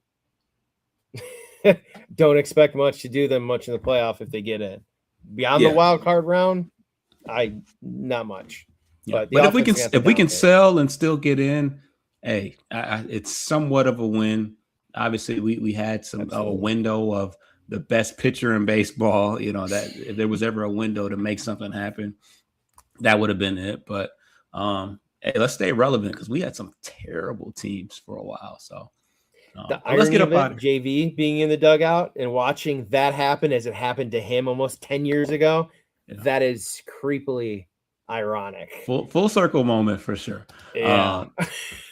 Don't expect much to do them much in the playoff if they get in. Beyond the wild card round, not much. Yeah. But if we can sell and still get in, hey, it's somewhat of a win. Obviously, we had a window of the best pitcher in baseball. That if there was ever a window to make something happen, that would have been it. But hey, let's stay relevant because we had some terrible teams for a while. So. Let's get up on JV being in the dugout and watching that happen as it happened to him almost 10 years ago. Yeah. That is creepily ironic. Full circle moment for sure. Yeah.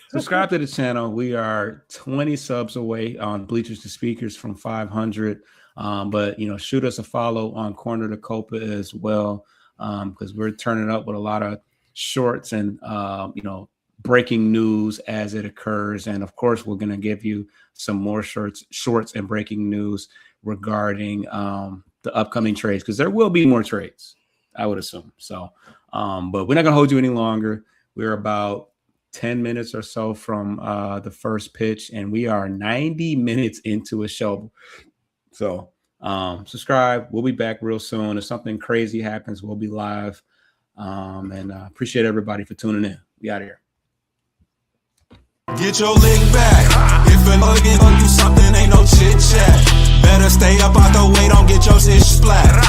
Subscribe to the channel. We are 20 subs away on Bleachers to Speakers from 500. But shoot us a follow on Corner to Copa as well, because we're turning up with a lot of shorts and breaking news as it occurs. And of course, we're going to give you some more shorts and breaking news regarding the upcoming trades, because there will be more trades, I would assume. So, but we're not going to hold you any longer. We're about 10 minutes or so from the first pitch, and we are 90 minutes into a show. So subscribe. We'll be back real soon. If something crazy happens, we'll be live. And appreciate everybody for tuning in. We out of here. Get your lick back. If a nigga owe you something, ain't no chit chat. Better stay up out the way, don't get your shit splat.